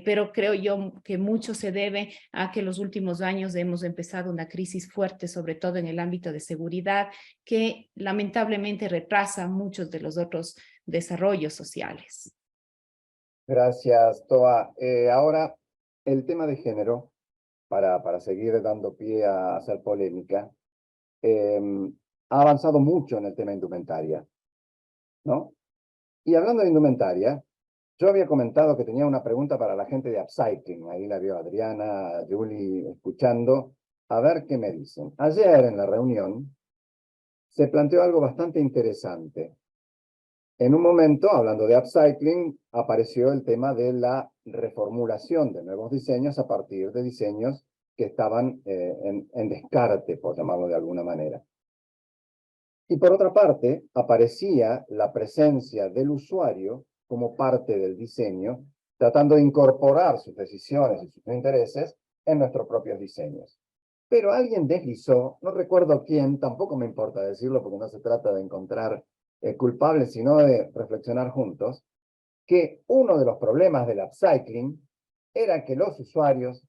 pero creo yo que mucho se debe a que en los últimos años hemos empezado una crisis fuerte, sobre todo en el ámbito de seguridad, que lamentablemente retrasa muchos de los otros desarrollos sociales. Gracias, Toa. Ahora, el tema de género, para seguir dando pie a hacer polémica, ha avanzado mucho en el tema indumentaria, ¿no? Y hablando de indumentaria, yo había comentado que tenía una pregunta para la gente de Upcycling. Ahí la vio Adriana, Julie, escuchando. A ver qué me dicen. Ayer en la reunión se planteó algo bastante interesante. En un momento, hablando de upcycling, apareció el tema de la reformulación de nuevos diseños a partir de diseños que estaban en descarte, por llamarlo de alguna manera. Y por otra parte, aparecía la presencia del usuario como parte del diseño, tratando de incorporar sus decisiones y sus intereses en nuestros propios diseños. Pero alguien deslizó, no recuerdo quién, tampoco me importa decirlo porque no se trata de encontrar culpables, sino de reflexionar juntos, que uno de los problemas del upcycling era que los usuarios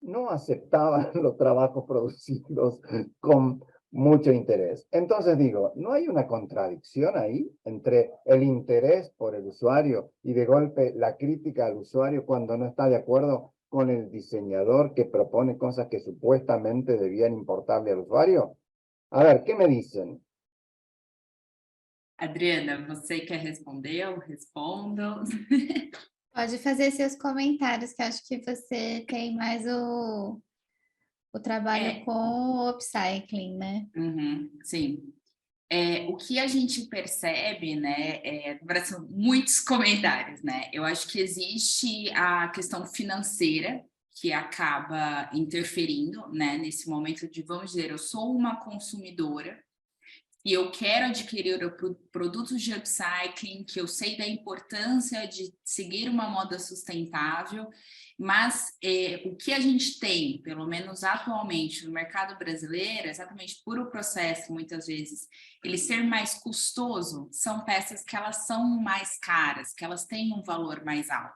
no aceptaban los trabajos producidos con mucho interés. Entonces digo, ¿no hay una contradicción ahí entre el interés por el usuario y de golpe la crítica al usuario cuando no está de acuerdo con el diseñador que propone cosas que supuestamente debían importarle al usuario? A ver, ¿qué me dicen? Adriana, você quer responder? Eu respondo. Pode fazer seus comentários, que acho que você tem mais o trabalho com o upcycling, né? Sim. O que a gente percebe, né, são muitos comentários, né? Eu acho que existe a questão financeira que acaba interferindo, né, nesse momento de, vamos dizer, eu sou uma consumidora e eu quero adquirir produtos de upcycling, que eu sei da importância de seguir uma moda sustentável, mas o que a gente tem, pelo menos atualmente, no mercado brasileiro, exatamente por o processo, muitas vezes, ele ser mais custoso, são peças que elas são mais caras, que elas têm um valor mais alto,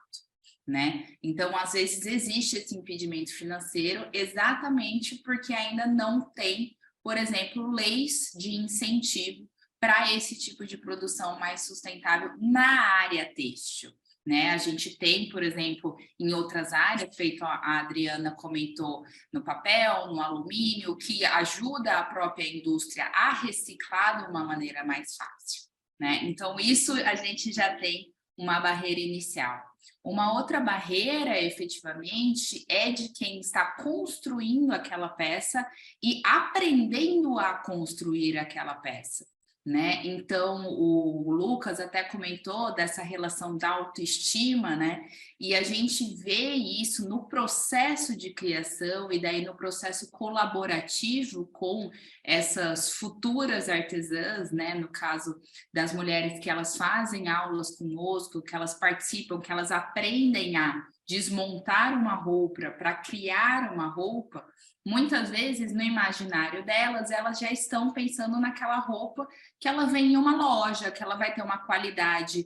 né? Então, às vezes, existe esse impedimento financeiro exatamente porque ainda não tem, por exemplo, leis de incentivo para esse tipo de produção mais sustentável na área têxtil, né? A gente tem, por exemplo, em outras áreas, feito a Adriana comentou, no papel, no alumínio, que ajuda a própria indústria a reciclar de uma maneira mais fácil, né? Então, isso a gente já tem uma barreira inicial. Uma outra barreira, efetivamente, é de quem está construindo aquela peça e aprendendo a construir aquela peça, né? Então, o Lucas até comentou dessa relação da autoestima, né? E a gente vê isso no processo de criação e daí no processo colaborativo com essas futuras artesãs, né? No caso das mulheres que elas fazem aulas conosco, que elas participam, que elas aprendem a desmontar uma roupa para criar uma roupa. Muitas vezes, no imaginário delas, elas já estão pensando naquela roupa que ela vem em uma loja, que ela vai ter uma qualidade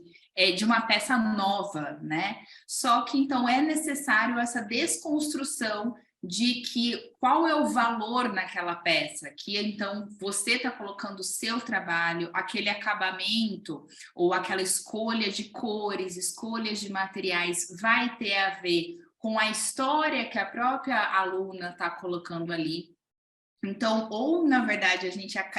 de uma peça nova, né? Só que, então, é necessário essa desconstrução de que qual é o valor naquela peça, que, então, você está colocando o seu trabalho, aquele acabamento ou aquela escolha de cores, escolhas de materiais, vai ter a ver com a história que a própria aluna está colocando ali. Então, ou, na verdade,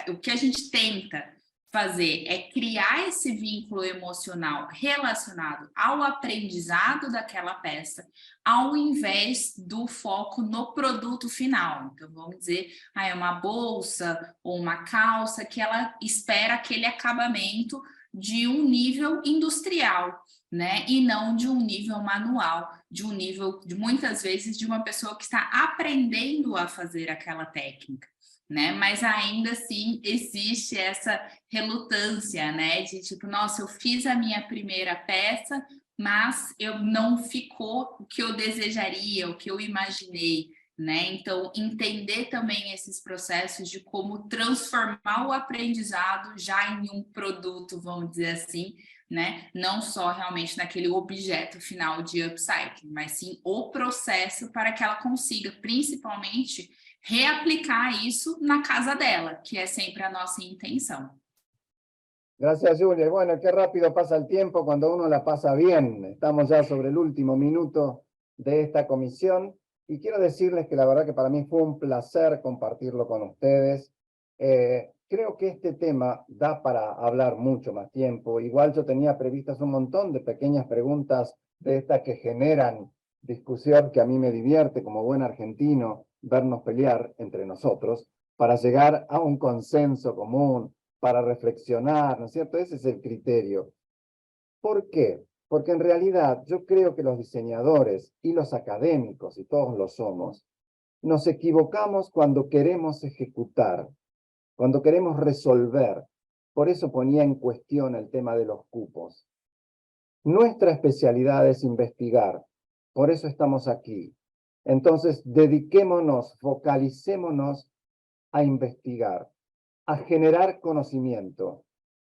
o que a gente tenta fazer é criar esse vínculo emocional relacionado ao aprendizado daquela peça, ao invés do foco no produto final. Então, vamos dizer, é uma bolsa ou uma calça que ela espera aquele acabamento de um nível industrial, né? E não de um nível manual, de um nível, muitas vezes, de uma pessoa que está aprendendo a fazer aquela técnica, né? Mas ainda assim existe essa relutância, né? De tipo, nossa, eu fiz a minha primeira peça, mas não ficou o que eu desejaria, o que eu imaginei, né? Então, entender também esses processos de como transformar o aprendizado já em um produto, vamos dizer assim, né? Não só realmente naquele objeto final de upcycling, mas sim o processo para que ela consiga, principalmente, reaplicar isso na casa dela, que é sempre a nossa intenção. Gracias, Julia. Bueno, qué rápido pasa el tiempo cuando uno la pasa bien. Estamos ya sobre el último minuto de esta comisión y quiero decirles que la verdad que para mí fue un placer compartirlo con ustedes. Creo que este tema da para hablar mucho más tiempo. Igual yo tenía previstas un montón de pequeñas preguntas de estas que generan discusión, que a mí me divierte como buen argentino vernos pelear entre nosotros para llegar a un consenso común, para reflexionar, ¿no es cierto? Ese es el criterio. ¿Por qué? Porque en realidad yo creo que los diseñadores y los académicos, y todos lo somos, nos equivocamos cuando queremos ejecutar, cuando queremos resolver. Por eso ponía en cuestión el tema de los cupos. Nuestra especialidad es investigar, por eso estamos aquí. Entonces, dediquémonos, focalicémonos a investigar, a generar conocimiento,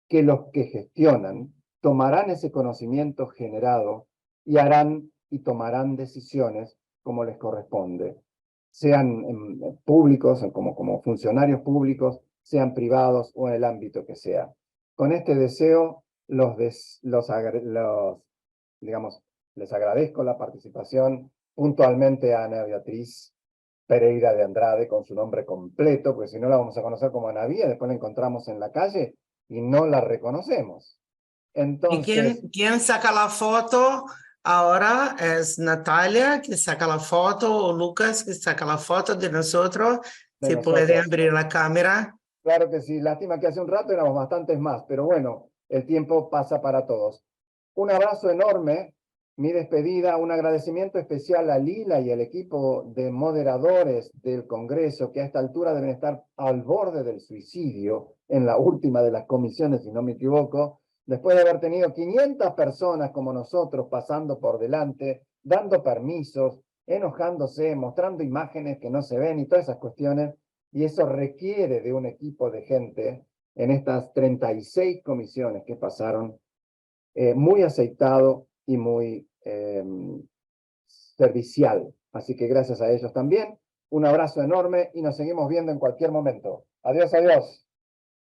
que los que gestionan tomarán ese conocimiento generado y harán y tomarán decisiones como les corresponde, sean públicos, como funcionarios públicos, sean privados o en el ámbito que sea. Con este deseo, les agradezco la participación puntualmente a Ana Beatriz Pereira de Andrade con su nombre completo, porque si no la vamos a conocer como Ana Bía, después la encontramos en la calle y no la reconocemos. Entonces, ¿Y quién saca la foto? Ahora es Natalia que saca la foto o Lucas que saca la foto de nosotros. Si puede abrir la cámara. Claro que sí, lástima que hace un rato éramos bastantes más, pero bueno, el tiempo pasa para todos. Un abrazo enorme, mi despedida, un agradecimiento especial a Lila y el equipo de moderadores del Congreso, que a esta altura deben estar al borde del suicidio, en la última de las comisiones, si no me equivoco, después de haber tenido 500 personas como nosotros pasando por delante, dando permisos, enojándose, mostrando imágenes que no se ven y todas esas cuestiones, y eso requiere de un equipo de gente en estas 36 comisiones que pasaron, muy aceitado y muy servicial. Así que gracias a ellos también. Un abrazo enorme y nos seguimos viendo en cualquier momento. Adiós, adiós.